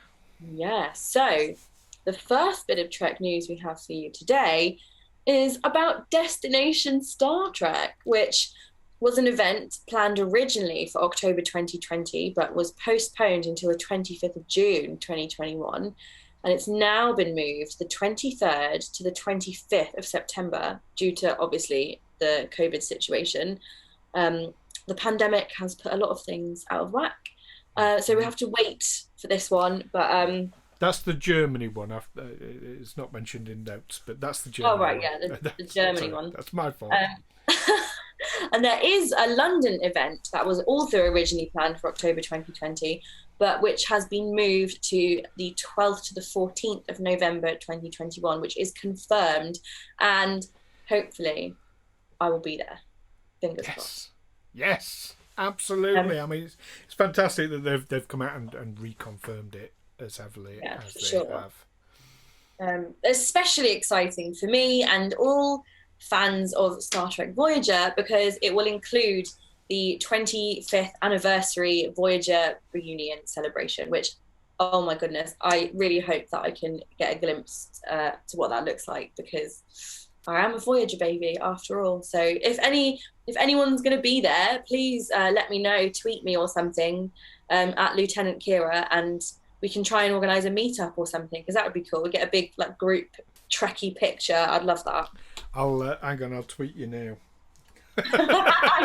[SPEAKER 2] Yeah, so the first bit of Trek news we have for you today is about Destination Star Trek, which was an event planned originally for October 2020, but was postponed until the 25th of June 2021. And it's now been moved the 23rd to the 25th of September due to, obviously, the COVID situation. The pandemic has put a lot of things out of whack. So we have to wait for this one. But
[SPEAKER 1] that's the Germany one. It's not mentioned in notes, but that's the Germany one.
[SPEAKER 2] Oh, right, yeah, the Germany one.
[SPEAKER 1] That's my fault.
[SPEAKER 2] And there is a London event that was also originally planned for October 2020, but which has been moved to the 12th to the 14th of November 2021, which is confirmed. And hopefully I will be there. Fingers crossed.
[SPEAKER 1] Yes, absolutely. I mean, it's fantastic that they've come out and reconfirmed it as heavily as they have.
[SPEAKER 2] Especially exciting for me and all fans of Star Trek Voyager, because it will include the 25th anniversary Voyager reunion celebration, which, oh my goodness, I really hope that I can get a glimpse to what that looks like, because I am a Voyager baby after all. So if anyone's going to be there, please let me know, tweet me or something at Lieutenant Keira, and we can try and organise a meetup or something, because that would be cool. We get a big like group Trekkie picture. I'd love that.
[SPEAKER 1] I'll hang on. I'll tweet you now.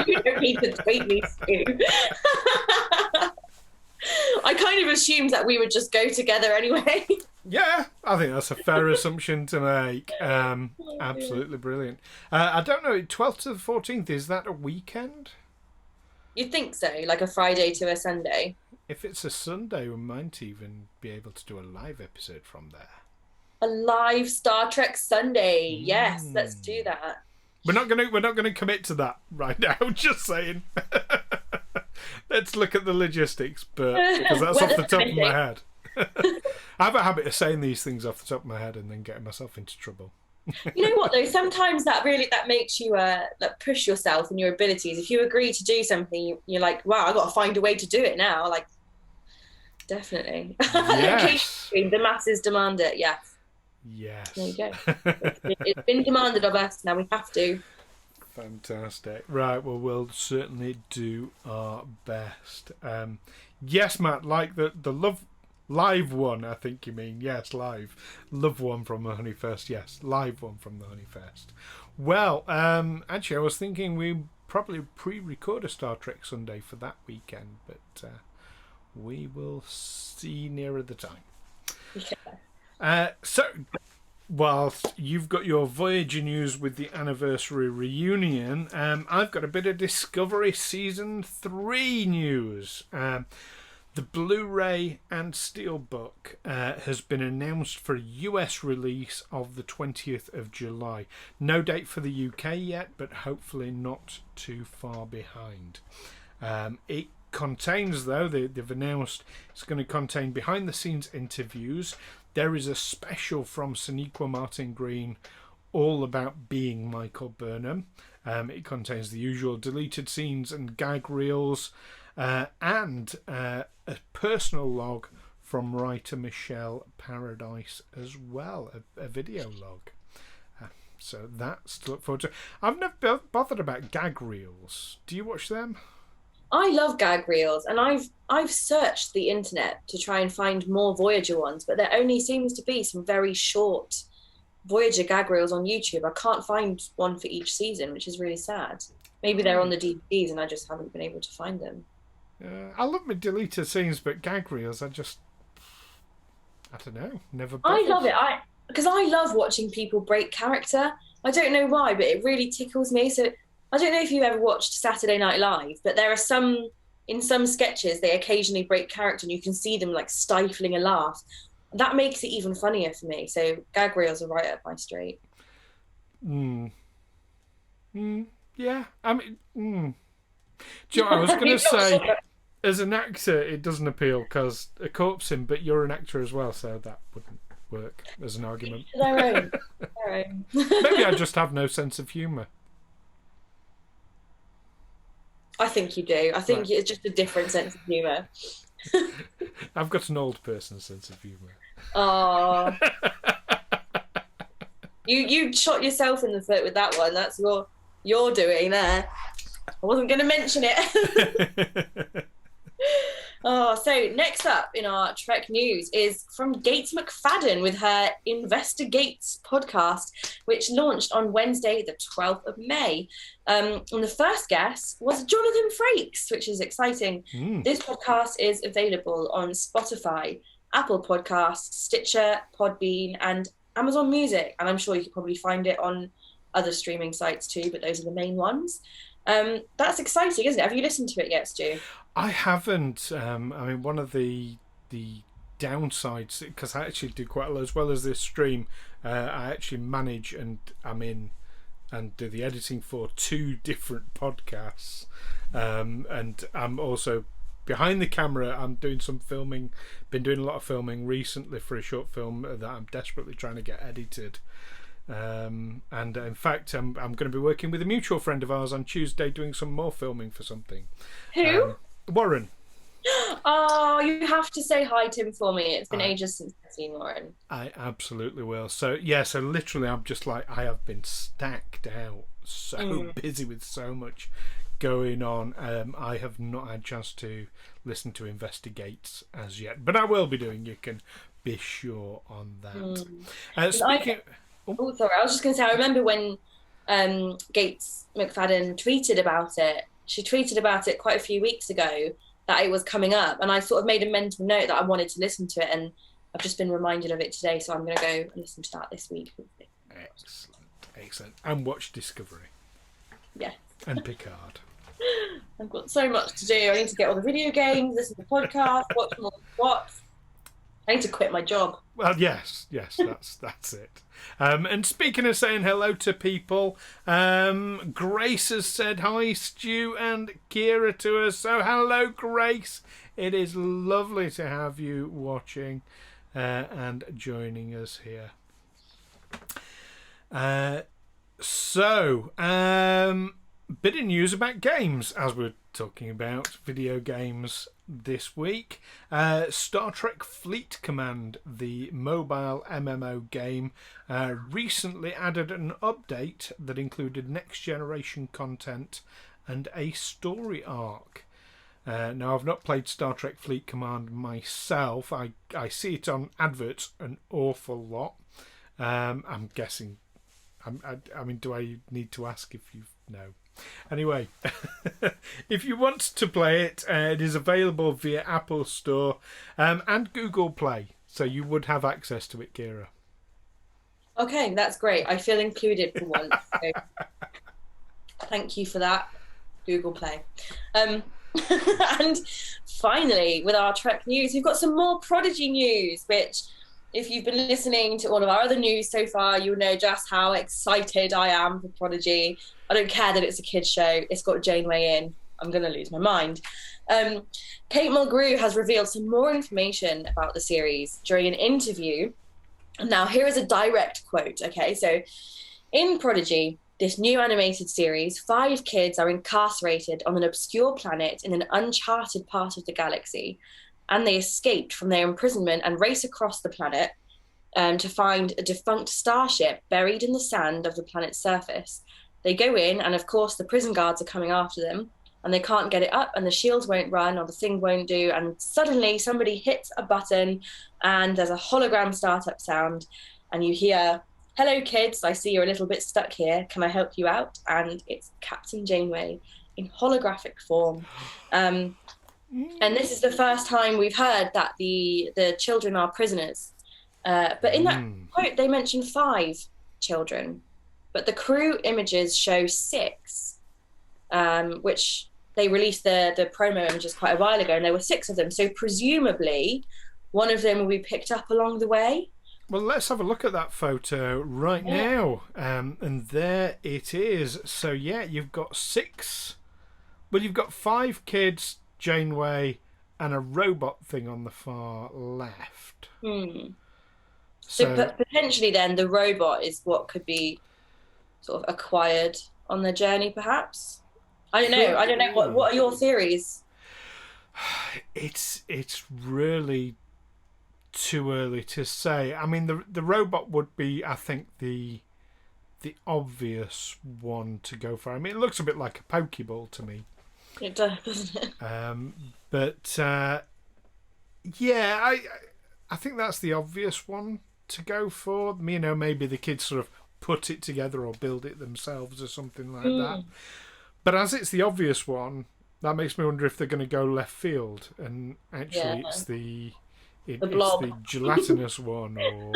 [SPEAKER 2] You don't need to tweet me, Stu. I kind of assumed that we would just go together anyway.
[SPEAKER 1] Yeah, I think that's a fair assumption to make. Absolutely brilliant. I don't know, 12th to the 14th, is that a weekend?
[SPEAKER 2] You'd think so, like a Friday to a Sunday.
[SPEAKER 1] If it's a Sunday, we might even be able to do a live episode from there.
[SPEAKER 2] A live Star Trek Sunday. Yes, let's do that.
[SPEAKER 1] We're not gonna commit to that right now. Just saying. Let's look at the logistics, but because that's off the top of my head. I have a habit of saying these things off the top of my head and then getting myself into trouble.
[SPEAKER 2] You know what though? Sometimes that makes you like push yourself and your abilities. If you agree to do something, you're like, wow, I got to find a way to do it now. Like, definitely.
[SPEAKER 1] Yes.
[SPEAKER 2] The masses demand it. Yes.
[SPEAKER 1] Yes.
[SPEAKER 2] There you go. It's been demanded of us. Now we have to.
[SPEAKER 1] Fantastic. Right. Well, we'll certainly do our best. Yes, Matt. Like the live one, I think you mean. Yes, live. Love one from the Honeyfest. Yes, live one from the Honeyfest. Well, actually, I was thinking we probably pre-record a Star Trek Sunday for that weekend, but we will see nearer the time.
[SPEAKER 2] Yeah.
[SPEAKER 1] So, whilst you've got your Voyager news with the anniversary reunion, I've got a bit of Discovery Season 3 news. The Blu-ray and Steelbook has been announced for US release of the 20th of July. No date for the UK yet, but hopefully not too far behind. It contains, though, they've announced it's going to contain behind-the-scenes interviews. There is a special from Sonequa Martin Green all about being Michael Burnham. It contains the usual deleted scenes and gag reels, and a personal log from writer Michelle Paradise as well, a video log. So that's to look forward to. I've never bothered about gag reels. Do you watch them?
[SPEAKER 2] I love gag reels, and I've searched the internet to try and find more Voyager ones, but there only seems to be some very short Voyager gag reels on YouTube. I can't find one for each season, which is really sad. Maybe they're on the DVDs and I just haven't been able to find them.
[SPEAKER 1] I love my deleted scenes, but gag reels, I don't know, never
[SPEAKER 2] bothered. I love it, because I love watching people break character. I don't know why, but it really tickles me. So I don't know if you've ever watched Saturday Night Live, but there are in some sketches, they occasionally break character and you can see them like stifling a laugh. That makes it even funnier for me. So gag reels are right up my street.
[SPEAKER 1] Yeah, I mean, Do you know, I was going to say, as an actor, it doesn't appeal because a corpsing, but you're an actor as well, so that wouldn't work as an argument.
[SPEAKER 2] Their own.
[SPEAKER 1] Maybe I just have no sense of humour.
[SPEAKER 2] I think you do. I think it's just a different sense of humour.
[SPEAKER 1] I've got an old person's sense of humour.
[SPEAKER 2] Oh. You shot yourself in the foot with that one. That's what you're doing there. I wasn't going to mention it. So next up in our Trek news is from Gates McFadden with her Investigates podcast, which launched on Wednesday, the 12th of May. And the first guest was Jonathan Frakes, which is exciting. This podcast is available on Spotify, Apple Podcasts, Stitcher, Podbean, and Amazon Music. And I'm sure you could probably find it on other streaming sites too, but those are the main ones. That's exciting, isn't it? Have you listened to it yet, Stu?
[SPEAKER 1] I haven't. I mean, one of the downsides, because I actually do quite a lot, as well as this stream, I actually manage and I'm in and do the editing for 2 different podcasts, and I'm also behind the camera. I'm doing some filming, been doing a lot of filming recently for a short film that I'm desperately trying to get edited. And in fact, I'm going to be working with a mutual friend of ours on Tuesday doing some more filming for something.
[SPEAKER 2] Who?
[SPEAKER 1] Warren.
[SPEAKER 2] Oh, you have to say hi to him for me. It's been ages since I've seen Warren.
[SPEAKER 1] I absolutely will. So yeah, so literally I'm just like, I have been stacked out, so busy with so much going on. I have not had a chance to listen to Investigates as yet, but I will be doing. You can be sure on that. Speaking.
[SPEAKER 2] Sorry, I was just going to say, I remember when Gates McFadden tweeted about it. She tweeted about it quite a few weeks ago that it was coming up, and I sort of made a mental note that I wanted to listen to it, and I've just been reminded of it today, so I'm going to go and listen to that this week.
[SPEAKER 1] Excellent. And watch Discovery.
[SPEAKER 2] Yeah.
[SPEAKER 1] And Picard.
[SPEAKER 2] I've got so much to do. I need to get all the video games, listen to the podcast, watch more. I need to quit my job.
[SPEAKER 1] Well, yes, that's it. And speaking of saying hello to people, Grace has said hi, Stu and Keira, to us. So hello, Grace. It is lovely to have you watching and joining us here. Bit of news about games, as we're talking about video games this week. Star Trek Fleet Command, the mobile MMO game, recently added an update that included next generation content and a story arc. Now, I've not played Star Trek Fleet Command myself. I see it on adverts an awful lot. I'm guessing. I mean, do I need to ask if you know? Anyway, if you want to play it, it is available via Apple Store and Google Play, so you would have access to it, Keira.
[SPEAKER 2] Okay, that's great. I feel included for once. So thank you for that, Google Play. And finally, with our Trek news, we've got some more Prodigy news, which, if you've been listening to all of our other news so far, you'll know just how excited I am for Prodigy. I don't care that it's a kids' show. It's got Janeway in. I'm going to lose my mind. Kate Mulgrew has revealed some more information about the series during an interview. Now, here is a direct quote, okay? So, in Prodigy, this new animated series, 5 kids are incarcerated on an obscure planet in an uncharted part of the galaxy, and they escaped from their imprisonment and race across the planet to find a defunct starship buried in the sand of the planet's surface. They go in, and of course the prison guards are coming after them, and they can't get it up, and the shields won't run, or the thing won't do, and suddenly somebody hits a button, and there's a hologram startup sound, and you hear, "Hello kids, I see you're a little bit stuck here. Can I help you out?" And it's Captain Janeway in holographic form. And this is the first time we've heard that the children are prisoners. But in that quote, they mention 5 children. But the crew images show 6, which they released the promo images quite a while ago, and there were 6 of them. So presumably, one of them will be picked up along the way.
[SPEAKER 1] Well, let's have a look at that photo right now. And there it is. So, yeah, you've got 6. Well, you've got 5 kids, Janeway, and a robot thing on the far left.
[SPEAKER 2] So but potentially then the robot is what could be sort of acquired on the journey, perhaps? I don't know. What are your theories?
[SPEAKER 1] It's really too early to say. I mean, the robot would be, I think, the obvious one to go for. I mean, it looks a bit like a Pokeball to me.
[SPEAKER 2] It does, doesn't it?
[SPEAKER 1] But yeah, I think that's the obvious one to go for. You know, maybe the kids sort of put it together or build it themselves or something like that. But as it's the obvious one, that makes me wonder if they're going to go left field and actually it's the blob. It's the gelatinous one. Or,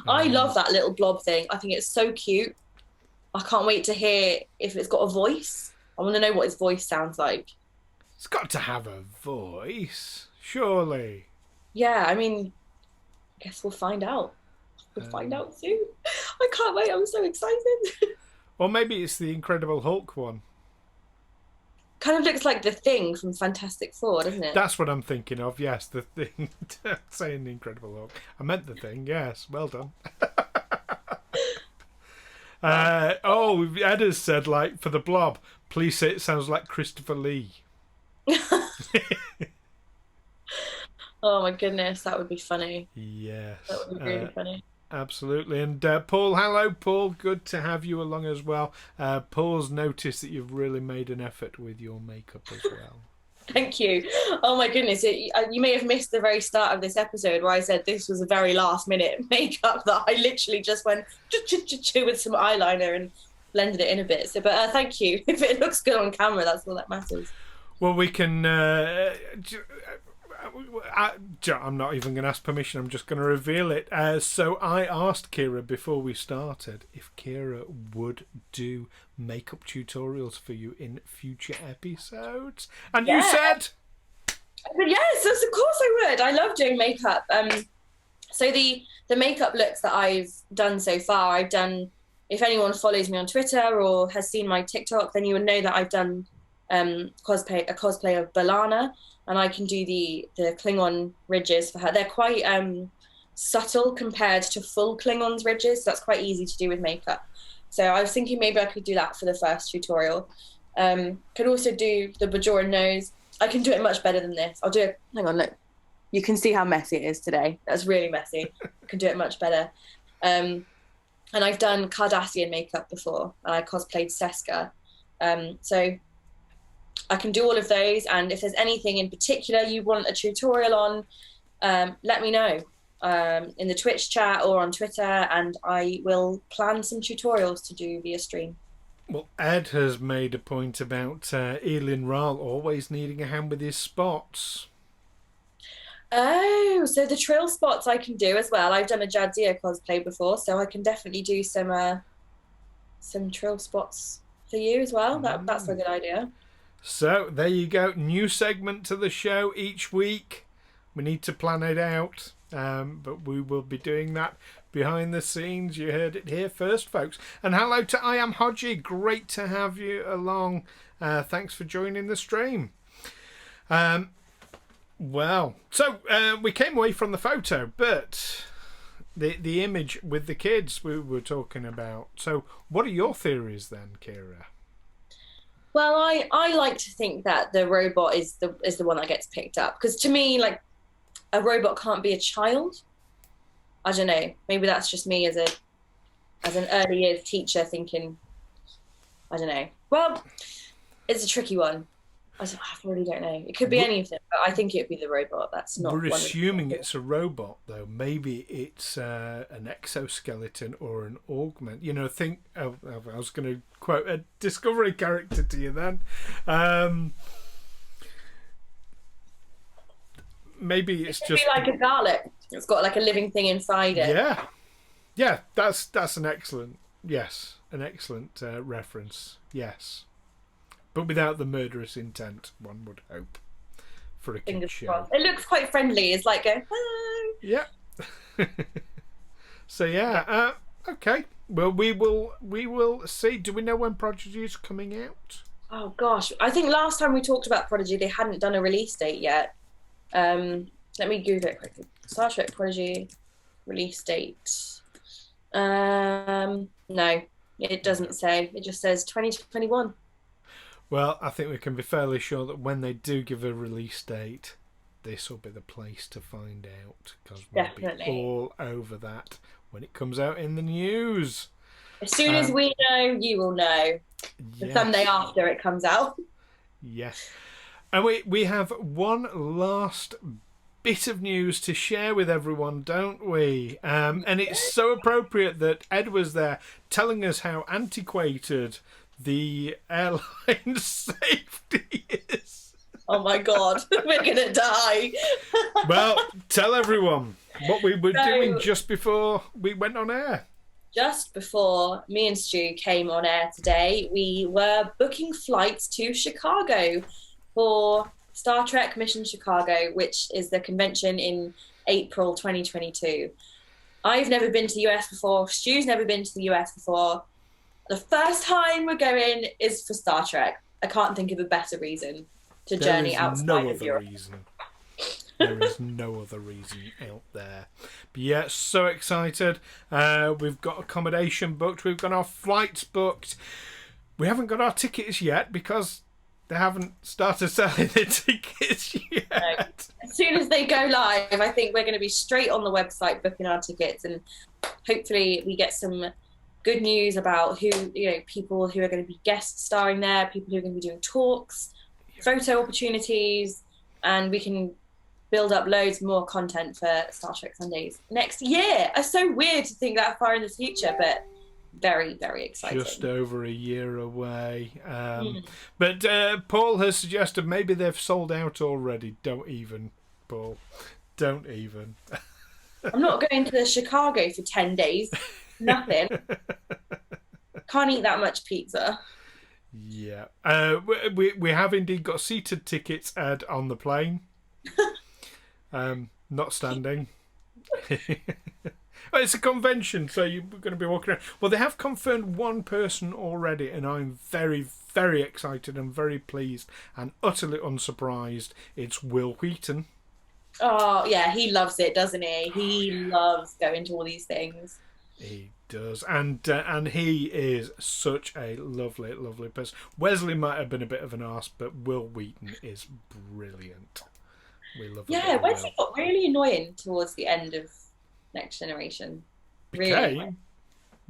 [SPEAKER 2] I love that little blob thing. I think it's so cute. I can't wait to hear if it's got a voice. I want to know what his voice sounds like.
[SPEAKER 1] It's got to have a voice, surely.
[SPEAKER 2] Yeah, I mean, I guess we'll find out. We'll find out soon. I can't wait. I'm so excited.
[SPEAKER 1] Or maybe it's the Incredible Hulk one.
[SPEAKER 2] Kind of looks like the Thing from Fantastic Four, doesn't it?
[SPEAKER 1] That's what I'm thinking of, yes, the Thing. Saying the Incredible Hulk. I meant the Thing, yes. Well done. Ed has said, like, for the Blob, please say it sounds like Christopher Lee.
[SPEAKER 2] Oh my goodness, that would be funny.
[SPEAKER 1] Yes.
[SPEAKER 2] That would be really funny.
[SPEAKER 1] Absolutely. And Paul, hello, Paul. Good to have you along as well. Paul's noticed that you've really made an effort with your makeup as well.
[SPEAKER 2] Thank you. Oh my goodness, you may have missed the very start of this episode where I said this was a very last minute makeup that I literally just went with some eyeliner and blended it in a bit. So, but thank you. If it looks good on camera, that's all that matters.
[SPEAKER 1] Well, we can... I'm not even going to ask permission. I'm just going to reveal it. So I asked Keira before we started if Keira would do makeup tutorials for you in future episodes, and you said,
[SPEAKER 2] "Yes, of course I would. I love doing makeup." So the makeup looks that I've done so far, I've done. If anyone follows me on Twitter or has seen my TikTok, then you would know that I've done cosplay of Balana. And I can do the Klingon ridges for her. They're quite subtle compared to full Klingon's ridges. So that's quite easy to do with makeup. So I was thinking maybe I could do that for the first tutorial. Could also do the Bajoran nose. I can do it much better than this. I'll do it. Hang on, look. You can see how messy it is today. That's really messy. I can do it much better. And I've done Cardassian makeup before. And I cosplayed Seska. So I can do all of those, and if there's anything in particular you want a tutorial on, let me know in the Twitch chat or on Twitter, and I will plan some tutorials to do via stream.
[SPEAKER 1] Well, Ed has made a point about Elin Rahl always needing a hand with his spots.
[SPEAKER 2] Oh, so the trill spots I can do as well. I've done a Jadzia cosplay before, so I can definitely do some trill spots for you as well. That's a good idea. So
[SPEAKER 1] there you go. New segment to the show each week. We need to plan it out, but we will be doing that behind the scenes. You heard it here first, folks. And hello to I Am Hodgie. Great to have you along. Thanks for joining the stream. Well, so we came away from the photo, but the image with the kids we were talking about. So what are your theories then, Keira?
[SPEAKER 2] Well, I like to think that the robot is the one that gets picked up, because to me, like, a robot can't be a child. I don't know. Maybe that's just me as an early years teacher thinking. I don't know. Well, it's a tricky one. I really don't know. It could be anything, but I think it'd be the robot. That's not.
[SPEAKER 1] We're assuming it's a robot, though. Maybe it's an exoskeleton or an augment. You know, I was going to quote a Discovery character to you then. Maybe it's just
[SPEAKER 2] like a Dalek. It's got like a living thing inside it.
[SPEAKER 1] Yeah. That's an excellent reference. Yes. But without the murderous intent, one would hope, for a kid's show.
[SPEAKER 2] It looks quite friendly. It's like a hello.
[SPEAKER 1] Yeah. So yeah, okay. Well, we will see. Do we know when Prodigy is coming out?
[SPEAKER 2] Oh gosh, I think last time we talked about Prodigy, they hadn't done a release date yet. Let me Google it quickly. Star Trek Prodigy release date. No, it doesn't say. It just says 2021.
[SPEAKER 1] Well, I think we can be fairly sure that when they do give a release date, this will be the place to find out, because we'll be all over that when it comes out in the news.
[SPEAKER 2] As soon as we know, you will know. The Sunday after it comes out.
[SPEAKER 1] Yes. And we have one last bit of news to share with everyone, don't we? And it's so appropriate that Ed was there telling us how antiquated the airline safety is.
[SPEAKER 2] Oh my God, we're gonna die.
[SPEAKER 1] Well, tell everyone what we were doing just before we went on air.
[SPEAKER 2] just before me and Stu came on air today, we were booking flights to Chicago for Star Trek Mission Chicago, which is the convention in April 2022. I've never been to the US before. Stu's never been to the US before. The first time we're going is for Star Trek. I can't think of a better reason to journey outside of Europe.
[SPEAKER 1] There is no other reason out there. But yeah, so excited. We've got accommodation booked. We've got our flights booked. We haven't got our tickets yet because they haven't started selling the tickets yet.
[SPEAKER 2] No. As soon as they go live, I think we're going to be straight on the website booking our tickets, and hopefully we get some good news about people who are going to be guest starring there, people who are going to be doing talks, photo opportunities, and we can build up loads more content for Star Trek Sundays next year. It's so weird to think that far in the future, but very, very exciting.
[SPEAKER 1] Just over a year away. But Paul has suggested maybe they've sold out already. Don't even, Paul. Don't even.
[SPEAKER 2] I'm not going to Chicago for 10 days. Nothing. Can't eat that much pizza.
[SPEAKER 1] Yeah. We have indeed got seated tickets on the plane. Not standing. Well, it's a convention, so you're going to be walking around. Well, they have confirmed one person already, and I'm very, very excited and very pleased and utterly unsurprised. It's Will Wheaton.
[SPEAKER 2] Oh, yeah, he loves it, doesn't he? He loves going to all these things.
[SPEAKER 1] He does, and he is such a lovely, lovely person. Wesley might have been a bit of an arse, but Will Wheaton is brilliant. We love him.
[SPEAKER 2] Yeah, Wesley got really annoying towards the end of Next Generation. Really.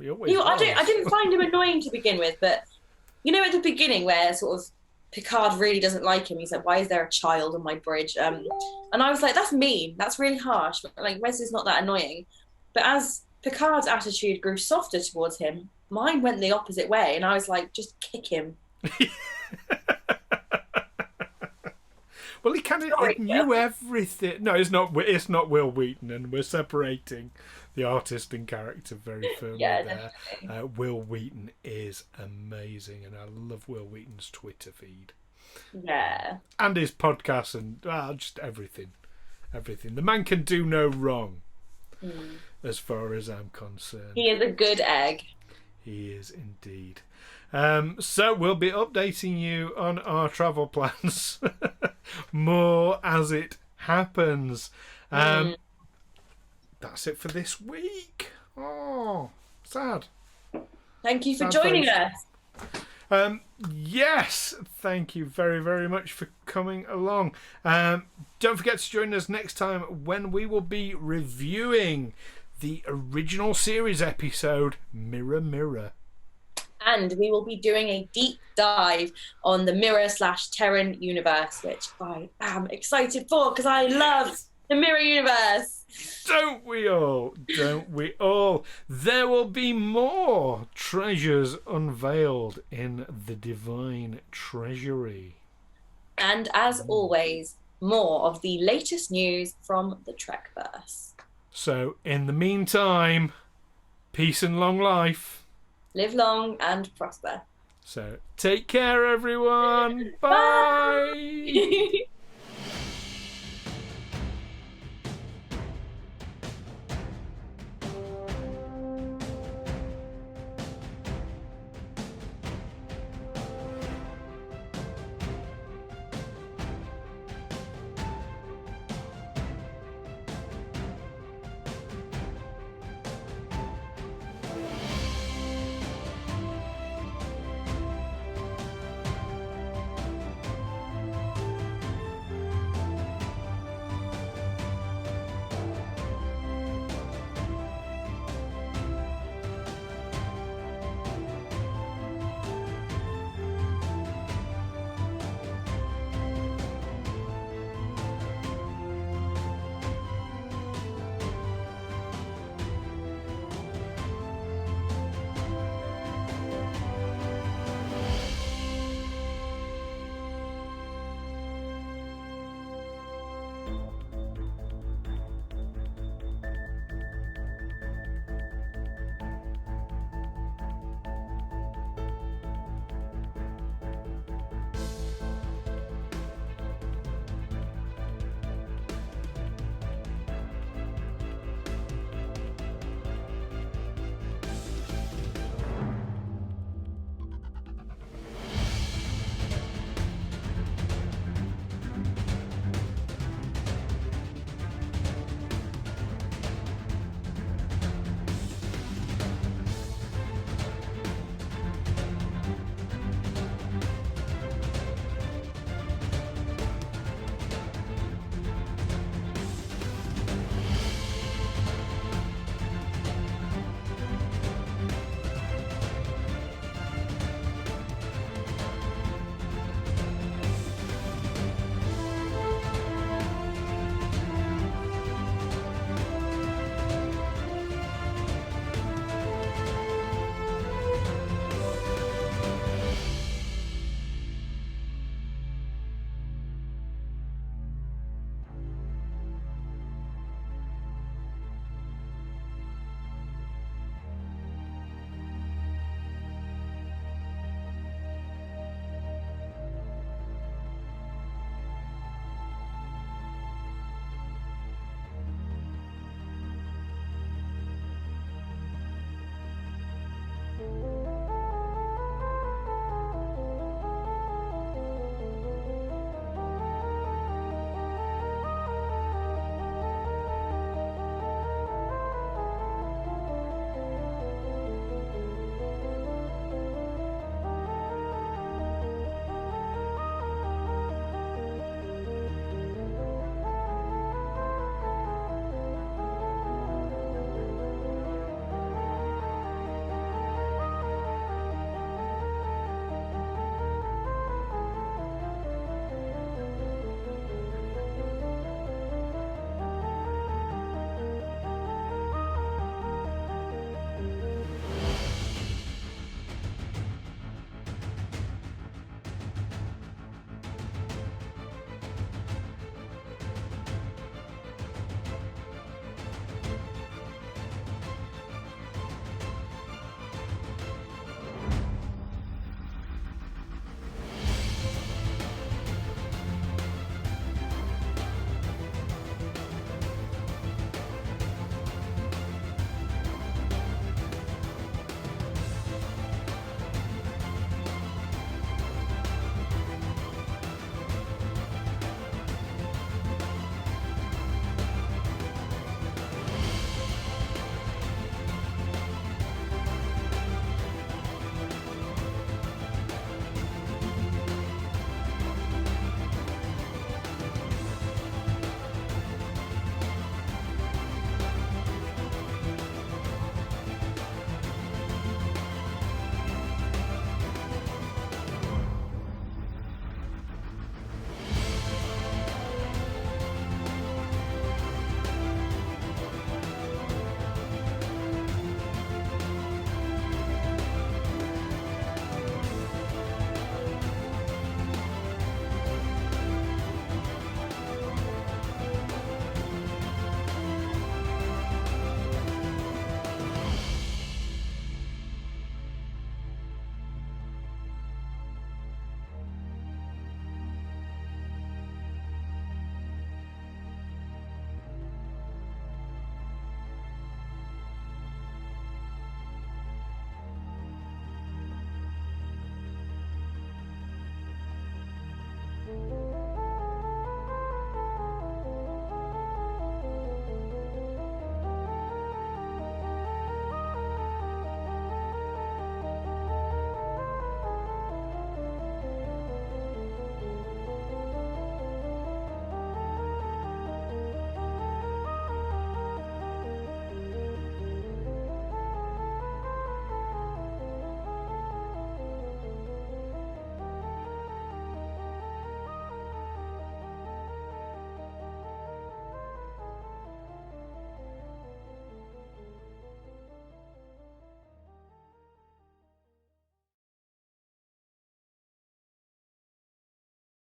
[SPEAKER 1] Okay.
[SPEAKER 2] I didn't find him annoying to begin with, but at the beginning where sort of Picard really doesn't like him, he's like, "Why is there a child on my bridge?" And I was like, "That's mean. That's really harsh." Like, Wesley's not that annoying, but as Picard's attitude grew softer towards him, mine went the opposite way, and I was like, "Just kick him."
[SPEAKER 1] Well, he knew everything. No, it's not. It's not Will Wheaton, and we're separating the artist and character very firmly there. Will Wheaton is amazing, and I love Will Wheaton's Twitter feed.
[SPEAKER 2] Yeah.
[SPEAKER 1] And his podcast, and just everything. The man can do no wrong, as far as I'm concerned.
[SPEAKER 2] He is a good egg.
[SPEAKER 1] He is indeed. So we'll be updating you on our travel plans more as it happens. That's it for this week. Oh, sad.
[SPEAKER 2] Thank you for joining us.
[SPEAKER 1] Yes, thank you very, very much for coming along. Don't forget to join us next time when we will be reviewing the original series episode, Mirror Mirror.
[SPEAKER 2] And we will be doing a deep dive on the Mirror/Terran universe, which I am excited for because I love the Mirror universe.
[SPEAKER 1] Don't we all? Don't we all? There will be more treasures unveiled in the Divine Treasury.
[SPEAKER 2] And as always, more of the latest news from the Trekverse.
[SPEAKER 1] So, in the meantime, peace and long life.
[SPEAKER 2] Live long and prosper.
[SPEAKER 1] So, take care, everyone. Bye.